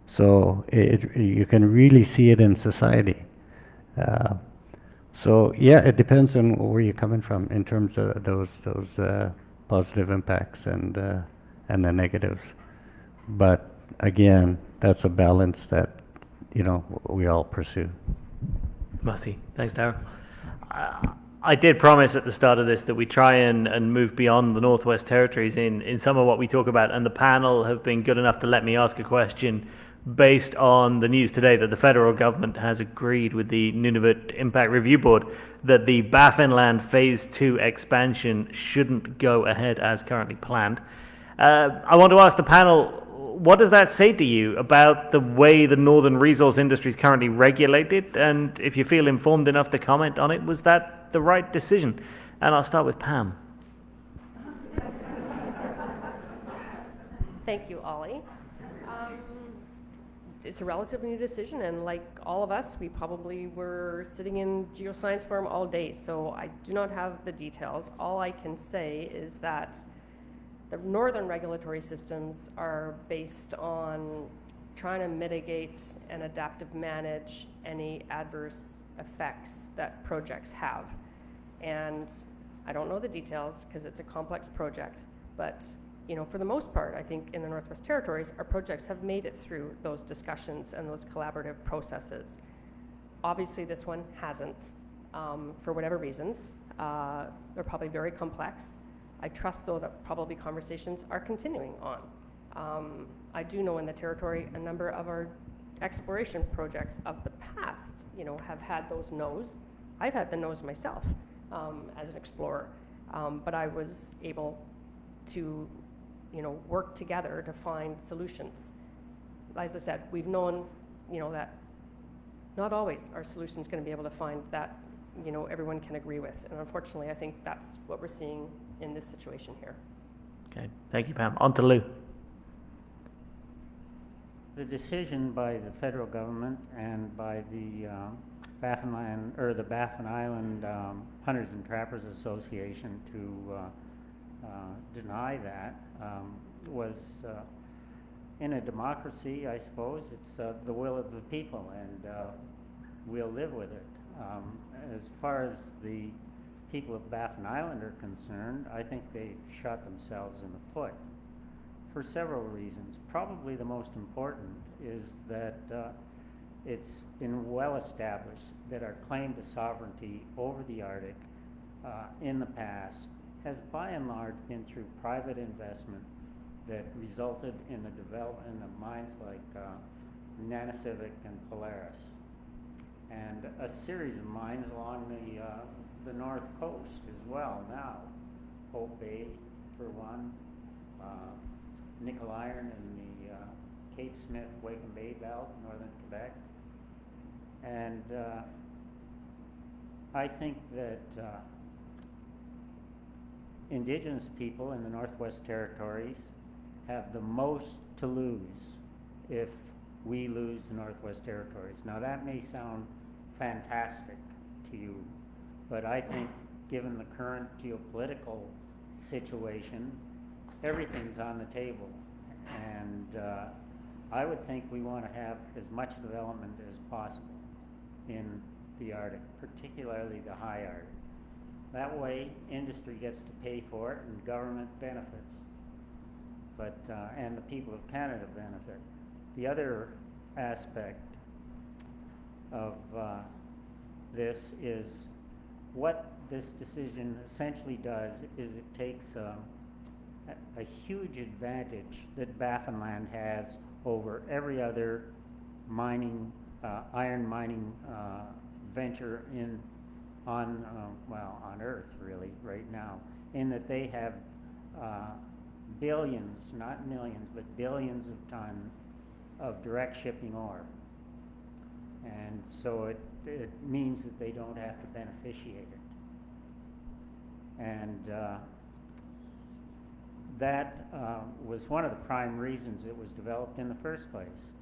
D: So you can really see it in society. So yeah, it depends on where you're coming from in terms of those positive impacts and the negatives. But again, that's a balance that, you know, we all pursue.
B: Mercy. Thanks, Darryl. I did promise at the start of this that we try and move beyond the Northwest Territories in some of what we talk about, and the panel have been good enough to let me ask a question based on the news today that the federal government has agreed with the Nunavut Impact Review Board that the Baffinland Phase 2 expansion shouldn't go ahead as currently planned. I want to ask the panel, what does that say to you about the way the northern resource industry is currently regulated? And if you feel informed enough to comment on it, was that the right decision? And I'll start with Pam.
F: Thank you, Ollie. It's a relatively new decision, and like all of us, we probably were sitting in Geoscience Forum all day, so I do not have the details. All I can say is that the northern regulatory systems are based on trying to mitigate and adaptive manage any adverse effects that projects have. And I don't know the details because it's a complex project, but you know, for the most part, I think in the Northwest Territories, our projects have made it through those discussions and those collaborative processes. Obviously, this one hasn't, for whatever reasons. They're probably very complex. I trust, though, that probably conversations are continuing on. I do know in the Territory, a number of our exploration projects of the past, you know, have had those no's. I've had the no's myself as an explorer, but I was able to, you know, work together to find solutions. As I said, we've known, you know, that not always are solutions going to be able to find that, you know, everyone can agree with. And unfortunately, I think that's what we're seeing in this situation here.
B: Okay, thank you, Pam. On to Lou.
E: The decision by the federal government and by the Baffinland, or the Baffin Island Hunters and Trappers Association to deny that was, in a democracy, I suppose, it's the will of the people, and we'll live with it. As far as the people of Baffin Island are concerned, I think they've shot themselves in the foot for several reasons. Probably the most important is that it's been well established that our claim to sovereignty over the Arctic in the past has by and large been through private investment that resulted in the development of mines like Nanisivik and Polaris, and a series of mines along the north coast as well now. Hope Bay, for one, nickel iron in the Cape Smith, Wakem Bay belt, northern Quebec. And I think that Indigenous people in the Northwest Territories have the most to lose if we lose the Northwest Territories. Now that may sound fantastic to you, but I think given the current geopolitical situation, everything's on the table. And I would think we want to have as much development as possible in the Arctic, particularly the high Arctic. That way, industry gets to pay for it and government benefits, but and the people of Canada benefit. The other aspect of this is what this decision essentially does is it takes a huge advantage that Baffinland has over every other mining, iron mining venture on Earth really right now, in that they have billions, not millions, but billions of tons of direct shipping ore. And so it means that they don't have to beneficiate it. And that was one of the prime reasons it was developed in the first place.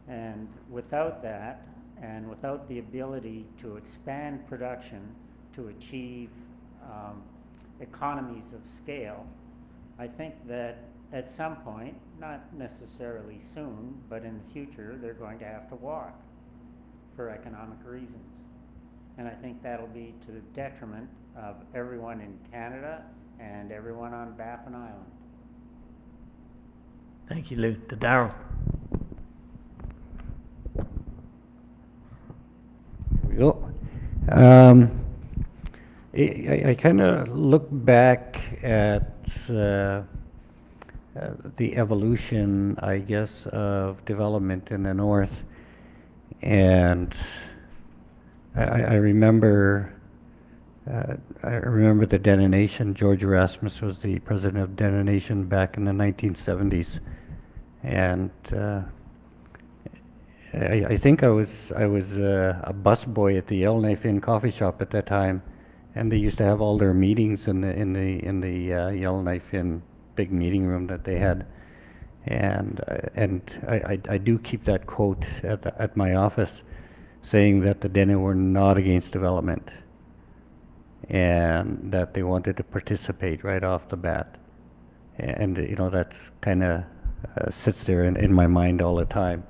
E: And without that, and without the ability to expand production to achieve economies of scale, I think that at some point, not necessarily soon, but in the future, they're going to have to walk for economic reasons. And I think that'll be to the detriment of everyone in Canada and everyone on Baffin Island.
B: Thank you, Lou. To Darrell.
D: Well, I kind of look back at the evolution, I guess, of development in the north, and I remember the Dene Nation. George Erasmus was the president of Dene Nation back in the 1970s, and I think I was a busboy at the Yellowknife Inn coffee shop at that time, and they used to have all their meetings in the Yellowknife Inn big meeting room that they had, and I do keep that quote at my office, saying that the Dene were not against development, and that they wanted to participate right off the bat, and you know that kind of sits there in my mind all the time.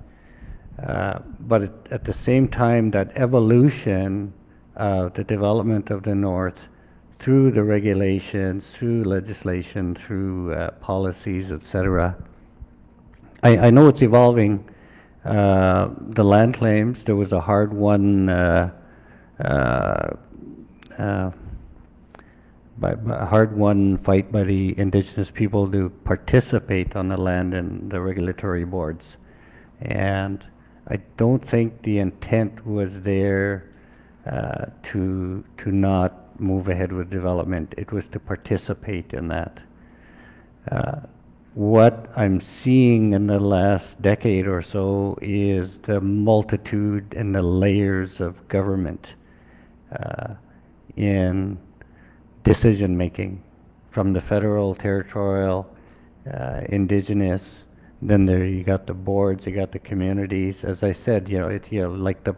D: But at the same time, that evolution of the development of the North through the regulations, through legislation, through policies, etc. I know it's evolving. The land claims, there was a hard-won fight by the Indigenous people to participate on the land and the regulatory boards. And I don't think the intent was there to not move ahead with development. It was to participate in that. What I'm seeing in the last decade or so is the multitude and the layers of government in decision making, from the federal, territorial, Indigenous. Then there you got the boards, you got the communities. As I said, like the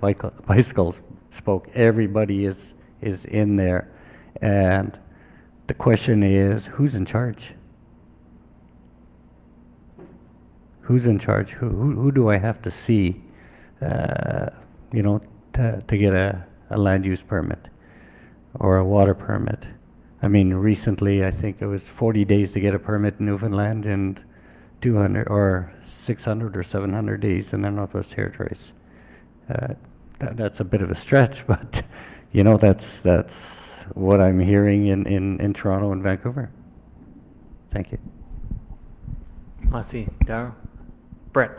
D: bicycles spoke, everybody is in there, and the question is, who's in charge? Who's in charge? Who do I have to see, to get a land use permit or a water permit? I mean, recently I think it was 40 days to get a permit in Newfoundland and 200 or 600 or 700 days in the Northwest Territories. That's a bit of a stretch, but that's what I'm hearing in Toronto and Vancouver. Thank you.
B: I see. Darrell. Brett.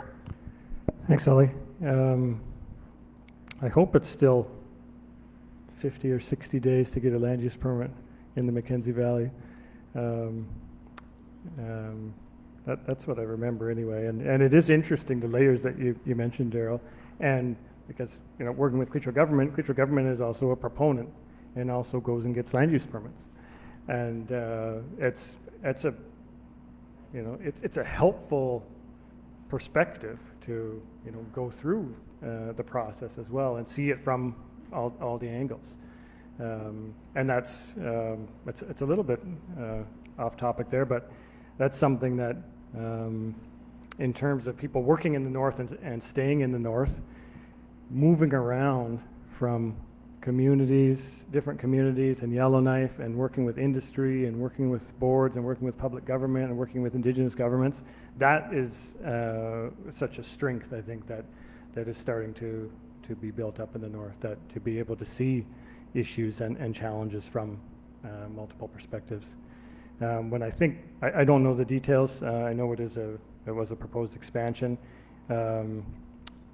C: Thanks, Ollie. I hope it's still 50 or 60 days to get a land use permit in the Mackenzie Valley. That's what I remember anyway. And it is interesting, the layers that you mentioned, Darrell. And because, working with Cleatro government is also a proponent and also goes and gets land use permits. And it's a helpful perspective to go through the process as well and see it from all the angles. And that's it's a little bit off topic there, but that's something that in terms of people working in the north and staying in the north, moving around from communities, different communities in Yellowknife, and working with industry and working with boards and working with public government and working with indigenous governments. That is such a strength, I think, that is starting to be built up in the north, that to be able to see issues and challenges from multiple perspectives. When I don't know the details, I know it was a proposed expansion.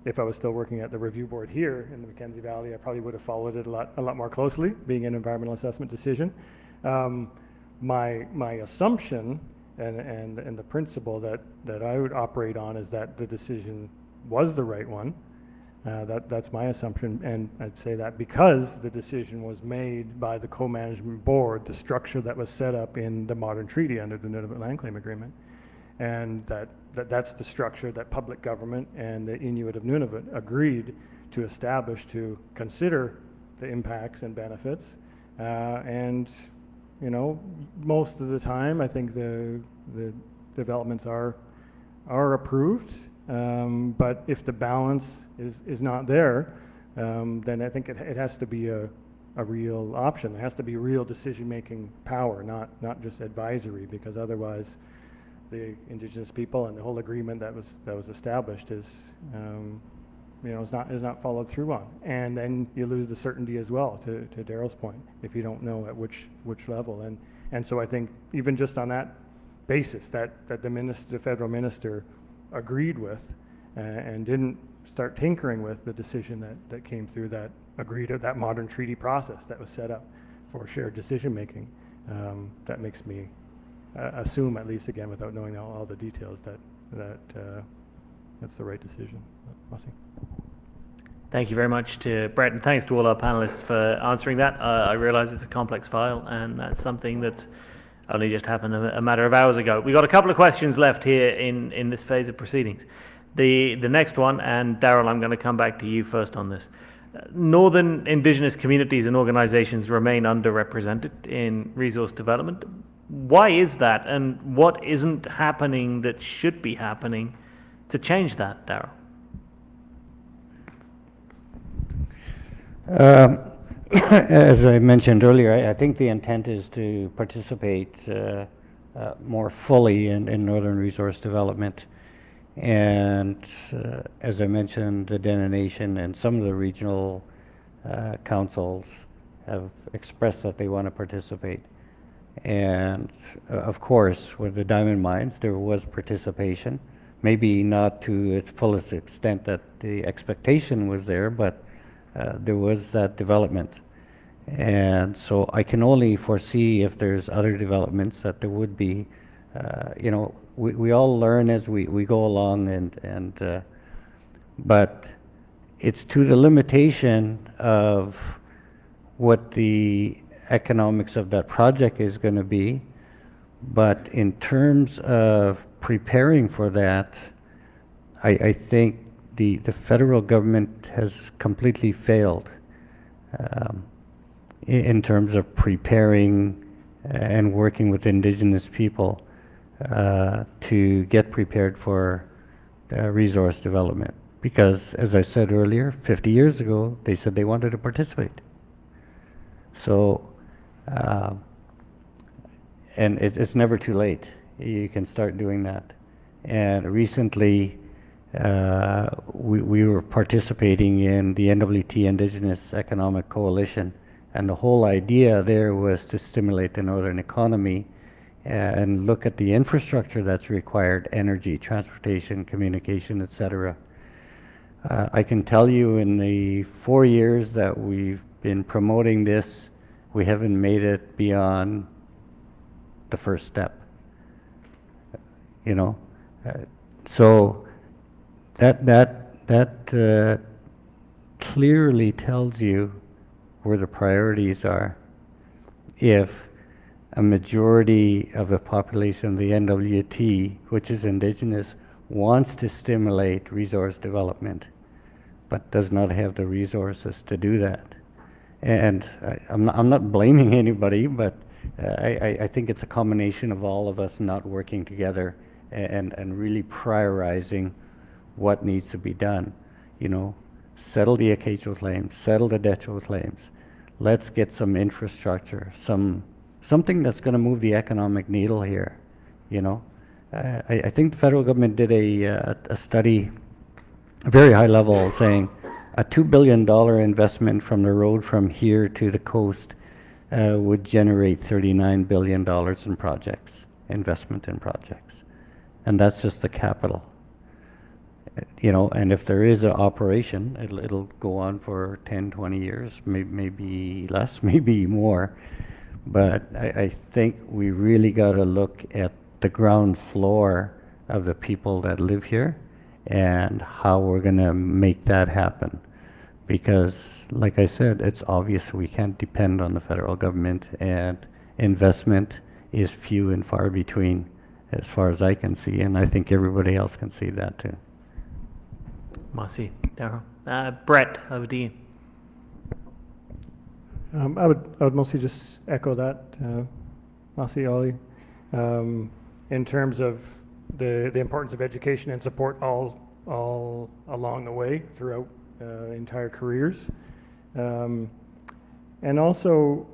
C: If I was still working at the review board here in the Mackenzie Valley, I probably would have followed it a lot more closely, being an environmental assessment decision. My assumption and the principle that I would operate on is that the decision was the right one. That's my assumption, and I'd say that because the decision was made by the co-management board, the structure that was set up in the modern treaty under the Nunavut Land Claim Agreement, and that's the structure that public government and the Inuit of Nunavut agreed to establish to consider the impacts and benefits, and you know, most of the time I think the developments are approved. But if the balance is not there, then I think it has to be a real option. There has to be real decision-making power, not just advisory, because otherwise the Indigenous people and the whole agreement that was established is not followed through on. And then you lose the certainty as well, to Darrell's point, if you don't know at which level. And so I think even just on that basis, that the federal minister agreed with and didn't start tinkering with the decision that came through that that modern treaty process that was set up for shared decision making. That makes me assume, at least again without knowing all the details, that's the right decision. Mossy.
B: Thank you very much to Brett, and thanks to all our panelists for answering that. I realize it's a complex file, and that's something that's only just happened a matter of hours ago. We've got a couple of questions left here in this phase of proceedings. The next one, and Darrell, I'm going to come back to you first on this. Northern Indigenous communities and organizations remain underrepresented in resource development. Why is that, and what isn't happening that should be happening to change that, Darrell?
D: As I mentioned earlier, I think the intent is to participate more fully in northern resource development. And as I mentioned, the Dene Nation and some of the regional councils have expressed that they want to participate. And of course, with the diamond mines, there was participation, maybe not to its fullest extent that the expectation was there, but there was that development. And so I can only foresee, if there's other developments, that there would be, we all learn as we go along, but it's to the limitation of what the economics of that project is going to be. But in terms of preparing for that, I think the federal government has completely failed in terms of preparing and working with Indigenous people to get prepared for resource development. Because, as I said earlier, 50 years ago, they said they wanted to participate. So, and it's never too late. You can start doing that. And recently, we were participating in the NWT Indigenous Economic Coalition, and the whole idea there was to stimulate the northern economy and look at the infrastructure that's required: energy, transportation, communication, etc. I can tell you, in the 4 years that we've been promoting this, we haven't made it beyond the first step. So that clearly tells you where the priorities are. If a majority of the population of the NWT, which is Indigenous, wants to stimulate resource development, but does not have the resources to do that. And I'm not blaming anybody, but I think it's a combination of all of us not working together and really prioritizing what needs to be done. You know, settle the occasional claims, settle the detrimental claims. Let's get some infrastructure, something that's going to move the economic needle here. You know, I think the federal government did a study, a very high level, saying a $2 billion investment from the road from here to the coast would generate $39 billion in projects, investment in projects. And that's just the capital. You know, and if there is an operation, it'll go on for 10, 20 years, maybe less, maybe more. But I think we really got to look at the ground floor of the people that live here and how we're going to make that happen. Because, like I said, it's obvious we can't depend on the federal government, and investment is few and far between as far as I can see, and I think everybody else can see that too.
B: Merci, Darryl. Brett, over to you.
C: I would mostly just echo that, Merci, Ollie, in terms of the importance of education and support all along the way throughout entire careers, and also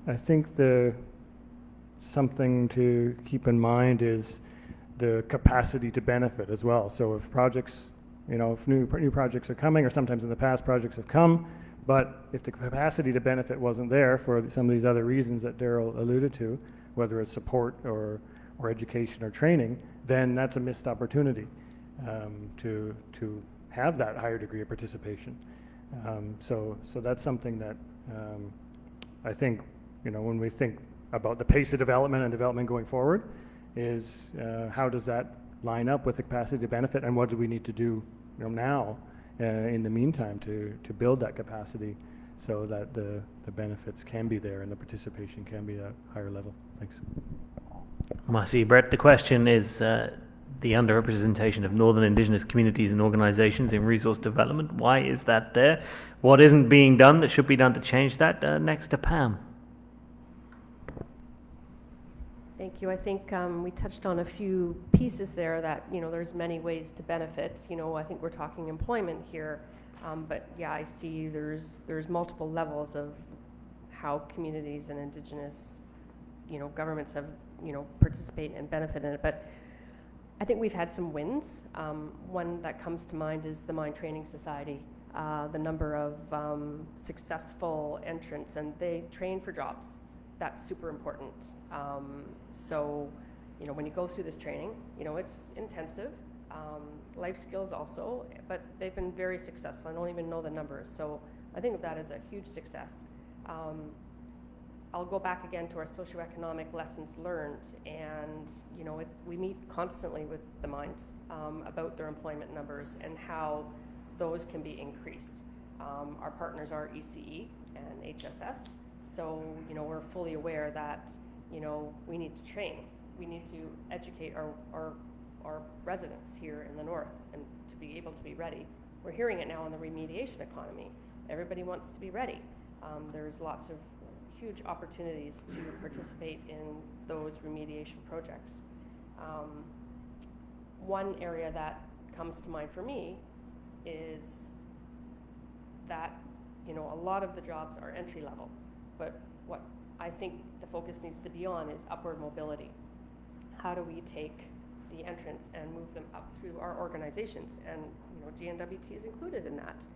C: I think something to keep in mind is the capacity to benefit as well. So if projects, you know, if new projects are coming, or sometimes in the past projects have come, but if the capacity to benefit wasn't there for some of these other reasons that Darryl alluded to, whether it's support or education or training, then that's a missed opportunity to have that higher degree of participation. So that's something that I think, you know, when we think about the pace of development and development going forward, is how does that line up with the capacity to benefit, and what do we need to do, you know, now in the meantime to build that capacity so that the benefits can be there and the participation can be at a higher level. Thanks.
B: Merci, Brett. The question is the underrepresentation of Northern Indigenous communities and organizations in resource development. Why is that there? What isn't being done that should be done to change that? Next to Pam.
F: Thank you. I think we touched on a few pieces there that, you know, there's many ways to benefit. You know, I think we're talking employment here, but yeah, I see there's multiple levels of how communities and Indigenous, you know, governments have, you know, participate and benefit in it. But I think we've had some wins. One that comes to mind is the Mine Training Society. The number of successful entrants, and they train for jobs. That's super important. So, you know, when you go through this training, you know, it's intensive, life skills also, but they've been very successful. I don't even know the numbers. So I think of that as a huge success. I'll go back again to our socioeconomic lessons learned, and, you know, we meet constantly with the mines about their employment numbers and how those can be increased. Our partners are ECE and HSS. So, you know, we're fully aware that, you know, we need to train. We need to educate our residents here in the north and to be able to be ready. We're hearing it now in the remediation economy. Everybody wants to be ready. There's lots of huge opportunities to participate in those remediation projects. One area that comes to mind for me is that, you know, a lot of the jobs are entry level. But what I think the focus needs to be on is upward mobility. How do we take the entrants and move them up through our organizations? And, you know, GNWT is included in that.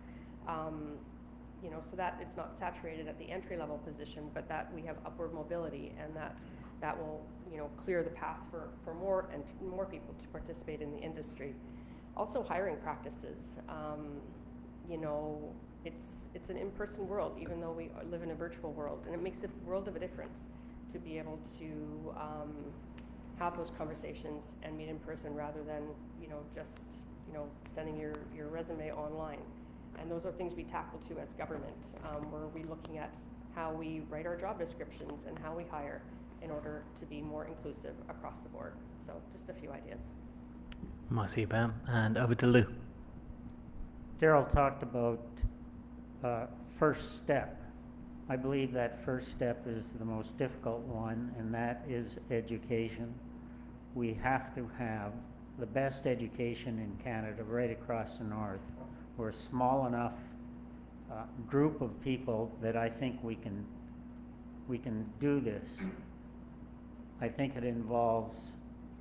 F: You know, so that it's not saturated at the entry level position, but that we have upward mobility, and that will, you know, clear the path for more and more people to participate in the industry. Also, hiring practices. You know, it's an in-person world, even though we live in a virtual world, and it makes a world of a difference to be able to have those conversations and meet in person rather than, you know, just, you know, sending your resume online. And those are things we tackle too as government, where we're looking at how we write our job descriptions and how we hire in order to be more inclusive across the board. So just a few ideas.
B: Merci, Pam. And over to Lou.
E: Darryl talked about first step I believe that first step is the most difficult one, and that is education. We have to have the best education in Canada right across the north. We're a small enough group of people that I think we can do this. I think it involves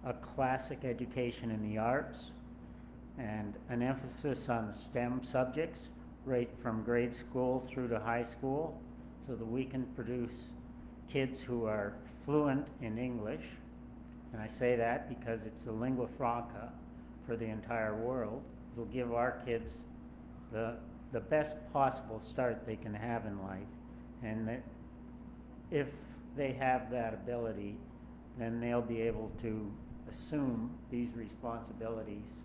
E: a classic education in the arts and an emphasis on the STEM subjects right from grade school through to high school, so that we can produce kids who are fluent in English. And I say that because it's the lingua franca for the entire world. It'll give our kids the best possible start they can have in life. And that if they have that ability, then they'll be able to assume these responsibilities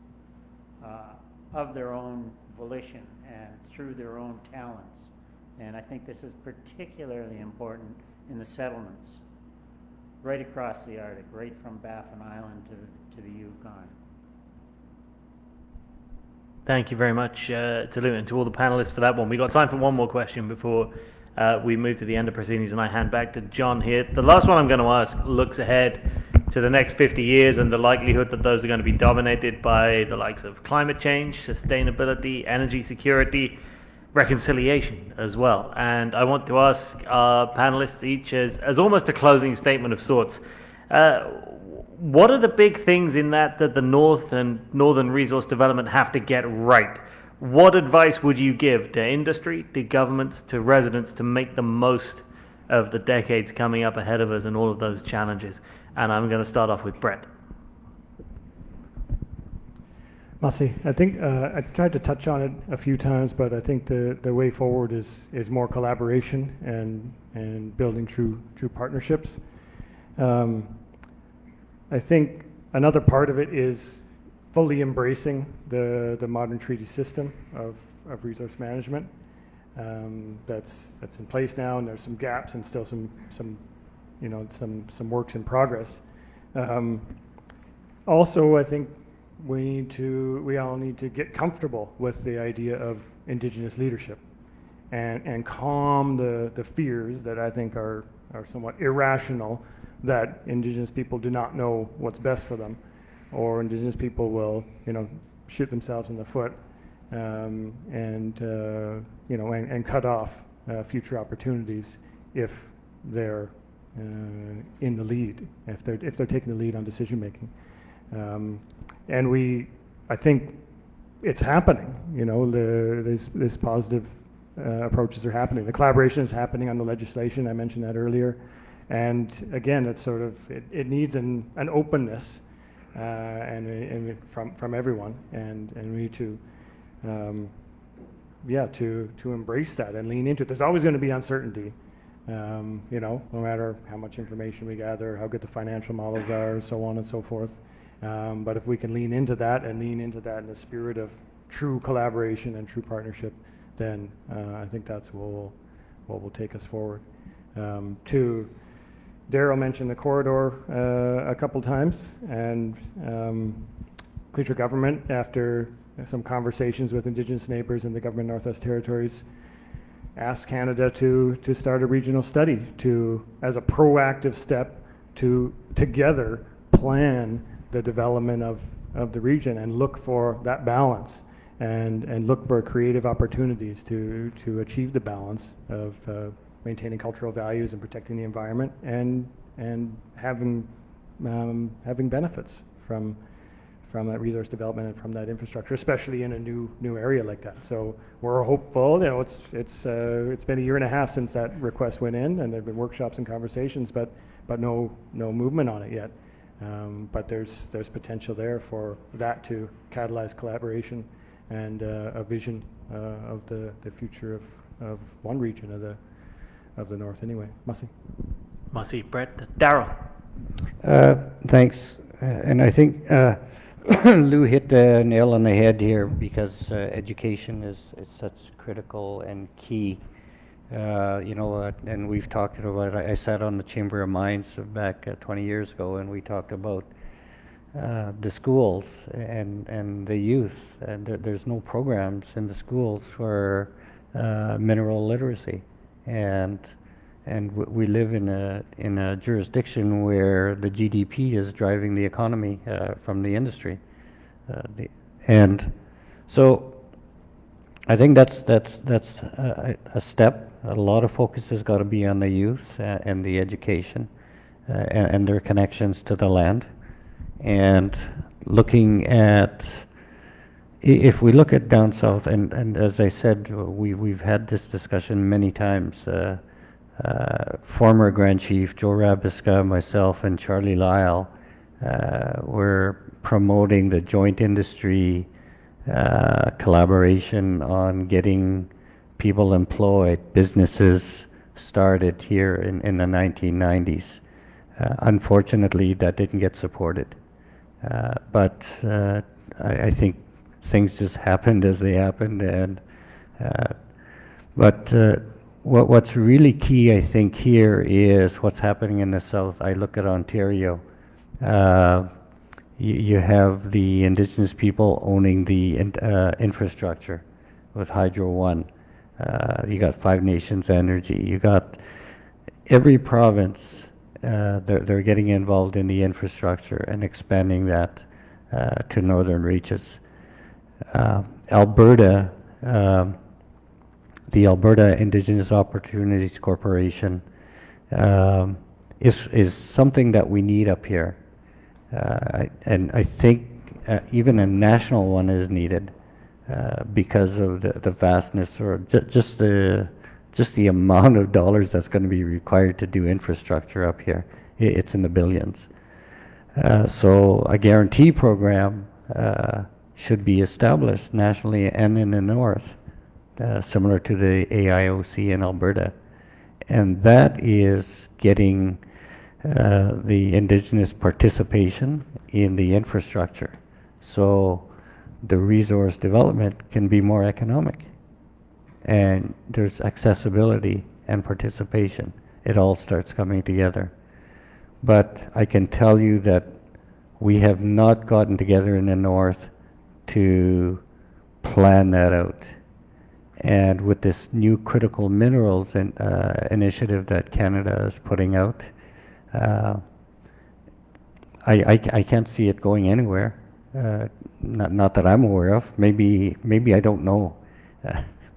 E: of their own volition and through their own talents. And I think this is particularly important in the settlements, right across the Arctic, right from Baffin Island to the Yukon.
B: Thank you very much to Lou and to all the panelists for that one. We got time for one more question before we move to the end of proceedings, and I hand back to John here. The last one I'm going to ask looks ahead to the next 50 years and the likelihood that those are going to be dominated by the likes of climate change, sustainability, energy security, reconciliation as well. And I want to ask our panelists each as almost a closing statement of sorts. What are the big things in that the North and Northern Resource Development have to get right? What advice would you give to industry, to governments, to residents to make the most of the decades coming up ahead of us and all of those challenges? And I'm going to start off with Brett.
C: Masi, I think I tried to touch on it a few times, but I think the way forward is more collaboration and building true partnerships. I think another part of it is fully embracing the modern treaty system of resource management that's in place now, and there's some gaps and still some works in progress. Also, I think we all need to get comfortable with the idea of Indigenous leadership and calm the fears that I think are somewhat irrational, that Indigenous people do not know what's best for them, or Indigenous people will shoot themselves in the foot and cut off future opportunities if they're in the lead, if they're taking the lead on decision making. And I think it's happening. These positive approaches are happening. The collaboration is happening on the legislation. I mentioned that earlier. And again, it's sort of it needs an openness and from everyone, and we need to embrace that and lean into it. There's always going to be uncertainty. No matter how much information we gather, how good the financial models are, so on and so forth. But if we can lean into that in the spirit of true collaboration and true partnership, then I think that's what will take us forward. Darryl mentioned the corridor a couple times, and Cleacher government, after some conversations with Indigenous neighbours in the government of Northwest Territories, asked Canada to start a regional study as a proactive step to together plan the development of the region and look for that balance and look for creative opportunities to achieve the balance of maintaining cultural values and protecting the environment and having benefits from that resource development and from that infrastructure, especially in a new area like that. So we're hopeful. It's been a year and a half since that request went in, and there've been workshops and conversations, but no movement on it yet. But there's potential there for that to catalyze collaboration and a vision of the future of one region of the North. Anyway, Masi,
B: Brett, Darryl.
D: Thanks, and I think Lou hit the nail on the head here, because education is such critical and key. And we've talked about. I sat on the Chamber of Mines back 20 years ago, and we talked about the schools and the youth. And there's no programs in the schools for mineral literacy, and we live in a jurisdiction where the GDP is driving the economy from the industry, and so I think that's a step. A lot of focus has got to be on the youth and the education and their connections to the land, and looking at. If we look at down south, and as I said, we've had this discussion many times. Former Grand Chief Joe Rabiska, myself, and Charlie Lyle were promoting the joint industry collaboration on getting people employed, businesses started here in the 1990s. Unfortunately, that didn't get supported. But I think things just happened as they happened, and what's really key, I think, here is what's happening in the south. I look at Ontario. You have the Indigenous people owning the infrastructure with Hydro One. You got Five Nations Energy. You got every province. They're getting involved in the infrastructure and expanding that to northern reaches. Alberta, the Alberta Indigenous Opportunities Corporation is something that we need up here. And I think even a national one is needed because of the vastness or just the amount of dollars that's going to be required to do infrastructure up here. It's in the billions. So a guarantee program should be established nationally and in the north, similar to the AIOC in Alberta. And that is getting the Indigenous participation in the infrastructure. So the resource development can be more economic. And there's accessibility and participation. It all starts coming together. But I can tell you that we have not gotten together in the north to plan that out. And with this new critical minerals initiative that Canada is putting out, I can't see it going anywhere. Not that I'm aware of. Maybe I don't know,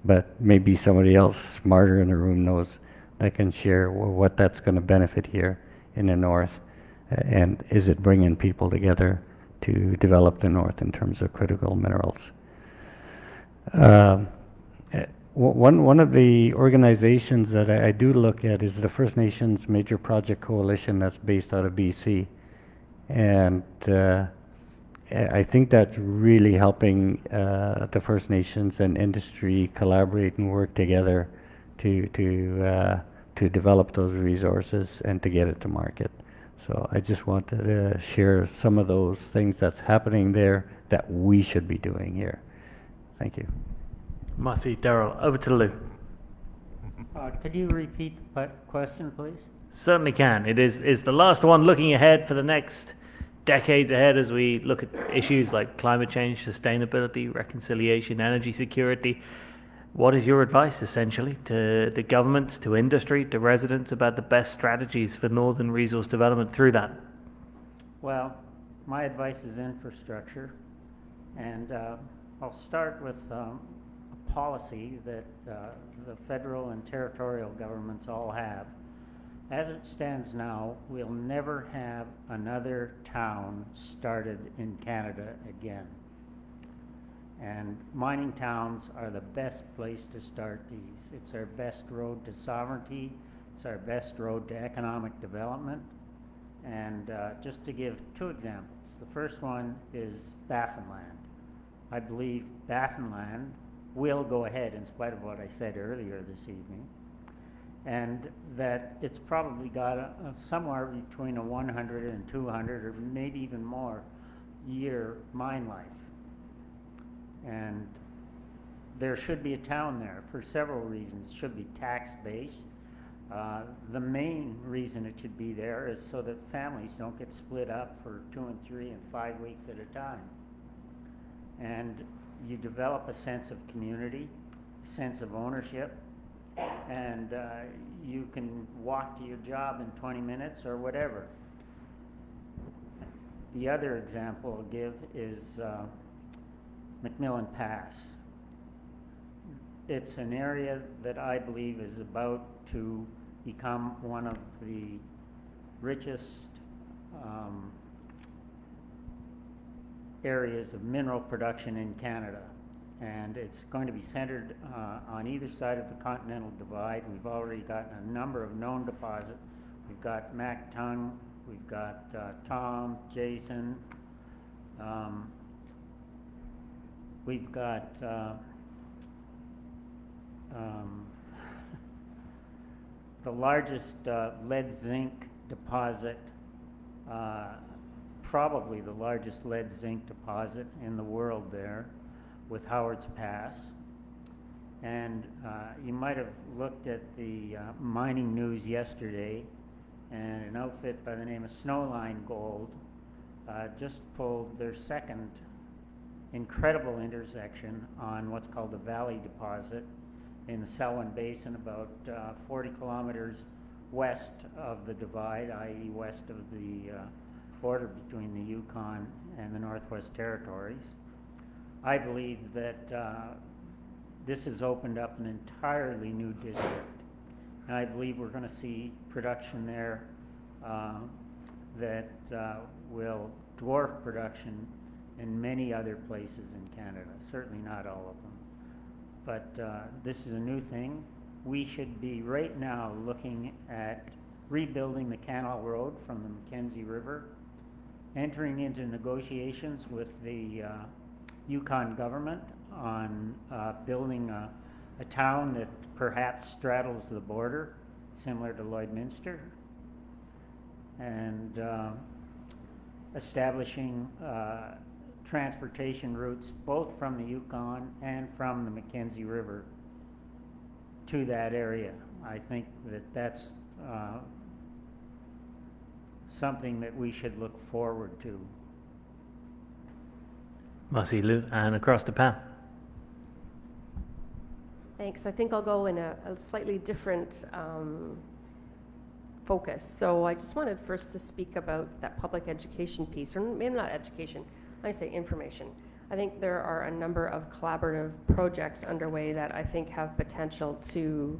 D: but maybe somebody else smarter in the room knows that can share what that's going to benefit here in the north, and is it bringing people together to develop the north in terms of critical minerals. One of the organizations that I do look at is the First Nations Major Project Coalition that's based out of BC. And I think that's really helping the First Nations and industry collaborate and work together to develop those resources and to get it to market. So I just wanted to share some of those things that's happening there that we should be doing here. Thank you.
B: Marcy, Daryl, over to Lou.
E: Could you repeat the question, please?
B: Certainly can. It is the last one, looking ahead for the next decades ahead as we look at issues like climate change, sustainability, reconciliation, energy security. What is your advice, essentially, to the governments, to industry, to residents about the best strategies for northern resource development through that?
E: Well, my advice is infrastructure. And I'll start with a policy that the federal and territorial governments all have. As it stands now, we'll never have another town started in Canada again. And mining towns are the best place to start these. It's our best road to sovereignty. It's our best road to economic development. And just to give two examples, the first one is Baffinland. I believe Baffinland will go ahead in spite of what I said earlier this evening, and that it's probably got somewhere between a 100 and 200 or maybe even more year mine life. And there should be a town there for several reasons. It should be tax-based. The main reason it should be there is so that families don't get split up for 2 and 3 and 5 weeks at a time. And you develop a sense of community, a sense of ownership, and you can walk to your job in 20 minutes or whatever. The other example I'll give is McMillan Pass. It's an area that I believe is about to become one of the richest areas of mineral production in Canada. And it's going to be centered on either side of the Continental Divide. We've already got a number of known deposits. We've got Mactung, we've got Tom, Jason, we've got the largest lead zinc deposit, probably the largest lead zinc deposit in the world there, with Howard's Pass. And you might have looked at the mining news yesterday, and an outfit by the name of Snowline Gold just pulled their second incredible intersection on what's called the Valley deposit in the Selwyn Basin, about 40 kilometers west of the divide, i.e. west of the border between the Yukon and the Northwest Territories. I believe that this has opened up an entirely new district, and I believe we're going to see production there that will dwarf production in many other places in Canada, certainly not all of them. But this is a new thing. We should be right now looking at rebuilding the Canal Road from the Mackenzie River, entering into negotiations with the Yukon government on building a town that perhaps straddles the border, similar to Lloydminster, and establishing transportation routes both from the Yukon and from the Mackenzie River to that area. I think that that's something that we should look forward to.
B: Merci Lou, and across the pan.
F: Thanks. I think I'll go in a slightly different focus. So I just wanted first to speak about that public education piece, or maybe not education, I say information. I think there are a number of collaborative projects underway that I think have potential to,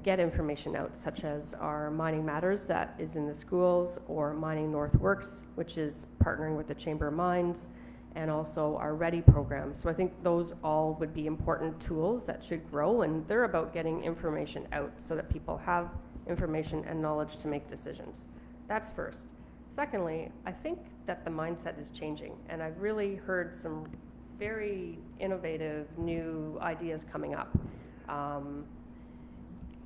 F: get information out, such as our Mining Matters that is in the schools, or Mining North Works, which is partnering with the Chamber of Mines, and also our READY program. So I think those all would be important tools that should grow, and they're about getting information out so that people have information and knowledge to make decisions. That's first. Secondly, I think that the mindset is changing, and I've really heard some very innovative new ideas coming up.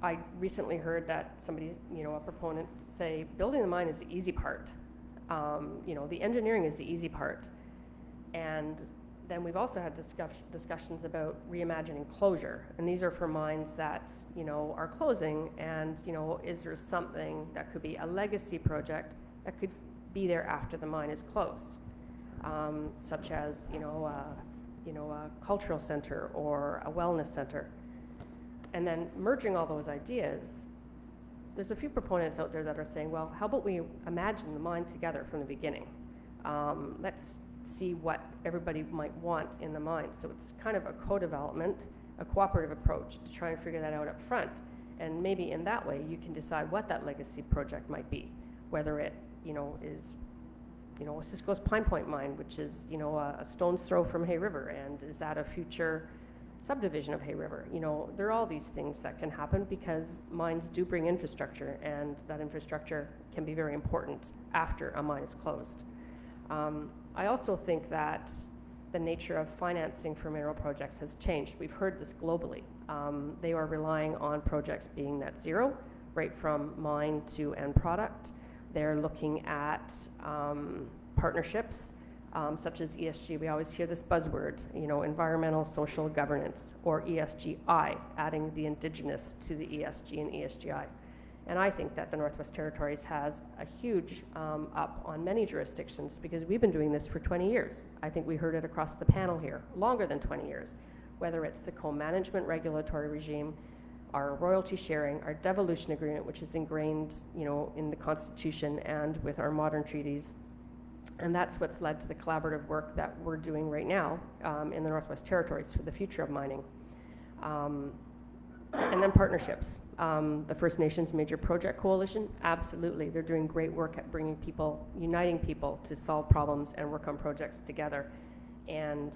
F: I recently heard that somebody, a proponent say, building the mine is the easy part. The engineering is the easy part. And then we've also had discussions about reimagining closure. And these are for mines that, are closing, and, is there something that could be a legacy project that could be there after the mine is closed, such as, a cultural center or a wellness center. And then merging all those ideas, there's a few proponents out there that are saying, well, how about we imagine the mine together from the beginning? Let's see what everybody might want in the mine. So it's kind of a co-development, a cooperative approach to try and figure that out up front. And maybe in that way, you can decide what that legacy project might be, whether it, is, Cisco's Pine Point mine, which is, a stone's throw from Hay River, and is that a future subdivision of Hay River? There are all these things that can happen because mines do bring infrastructure, and that infrastructure can be very important after a mine is closed. I also think that the nature of financing for mineral projects has changed. We've heard this globally. They are relying on projects being net zero, right from mine to end product. They're looking at partnerships, such as ESG. We always hear this buzzword, environmental, social governance, or ESGI, adding the Indigenous to the ESG and ESGI. And I think that the Northwest Territories has a huge up on many jurisdictions, because we've been doing this for 20 years. I think we heard it across the panel here, longer than 20 years, whether it's the co-management regulatory regime our royalty sharing, our devolution agreement, which is ingrained, you know, in the Constitution and with our modern treaties. And that's what's led to the collaborative work that we're doing right now in the Northwest Territories for the future of mining. And then partnerships. The First Nations Major Project Coalition, absolutely. They're doing great work at bringing people, uniting people to solve problems and work on projects together. And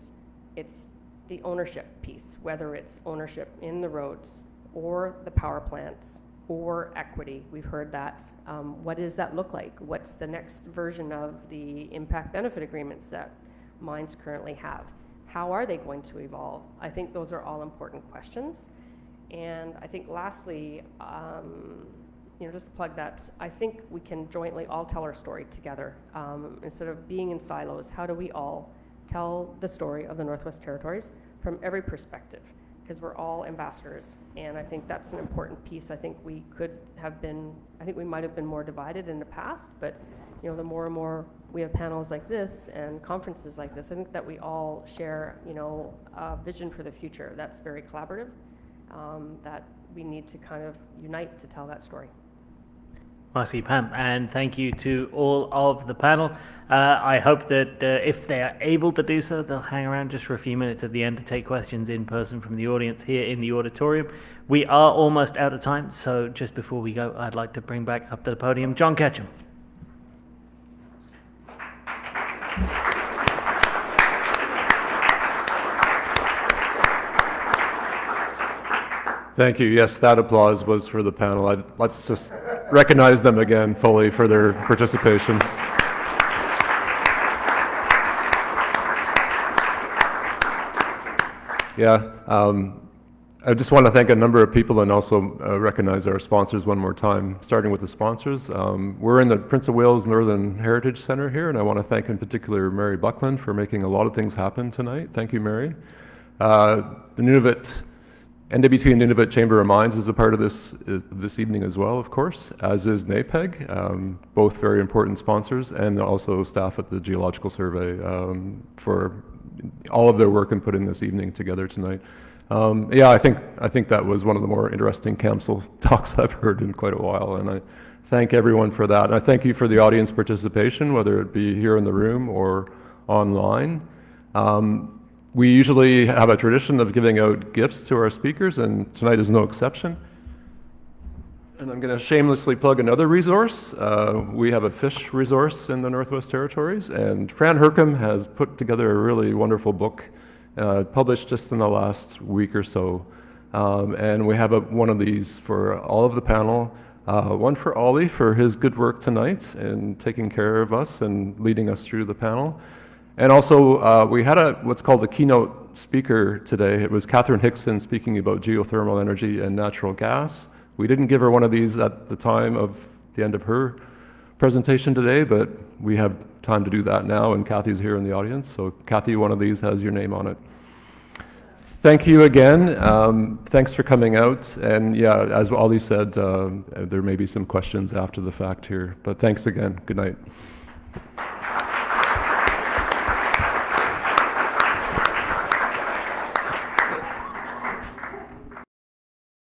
F: it's the ownership piece, whether it's ownership in the roads or the power plants or equity. We've heard that. What does that look like? What's the next version of the impact benefit agreements that mines currently have? How are they going to evolve? I think those are all important questions. And I think lastly, you know, just to plug that, I think we can jointly all tell our story together. Instead of being in silos, how do we all tell the story of the Northwest Territories from every perspective? Because we're all ambassadors, and I think that's an important piece. I think we could have been, I think we might have been more divided in the past, but you know, the more and more we have panels like this and conferences like this, I think that we all share, you know, a vision for the future that's very collaborative, that we need to kind of unite to tell that story.
B: Merci, Pam, and thank you to all of the panel. I hope that if they are able to do so, they'll hang around just for a few minutes at the end to take questions in person from the audience here in the auditorium. We are almost out of time, so just before we go, I'd like to bring back up to the podium John Ketchum.
A: Thank you. Yes, that applause was for the panel. Let's just recognize them again fully for their participation. Yeah, I just want to thank a number of people and also recognize our sponsors one more time, starting with the sponsors. We're in the Prince of Wales Northern Heritage Centre here, and I want to thank in particular Mary Buckland for making a lot of things happen tonight. Thank you, Mary. The Nunavut NWT and Nunavut Chamber of Mines is a part of this evening as well, of course, as is NAPEG, both very important sponsors, and also staff at the Geological Survey for all of their work in putting this evening together tonight. Yeah, I think that was one of the more interesting Camsell talks I've heard in quite a while, and I thank everyone for that. And I thank you for the audience participation, whether it be here in the room or online. We usually have a tradition of giving out gifts to our speakers, and tonight is no exception. And I'm going to shamelessly plug another resource. We have a fish resource in the Northwest Territories, and Fran Hercombe has put together a really wonderful book, published just in the last week or so. And we have one of these for all of the panel, one for Ollie for his good work tonight and taking care of us and leading us through the panel. And also, we had what's called the keynote speaker today. It was Catherine Hickson speaking about geothermal energy and natural gas. We didn't give her one of these at the time of the end of her presentation today, but we have time to do that now, and Kathy's here in the audience. So Kathy, one of these has your name on it. Thank you again. Thanks for coming out. And yeah, as Ollie said, there may be some questions after the fact here, but thanks again. Good night.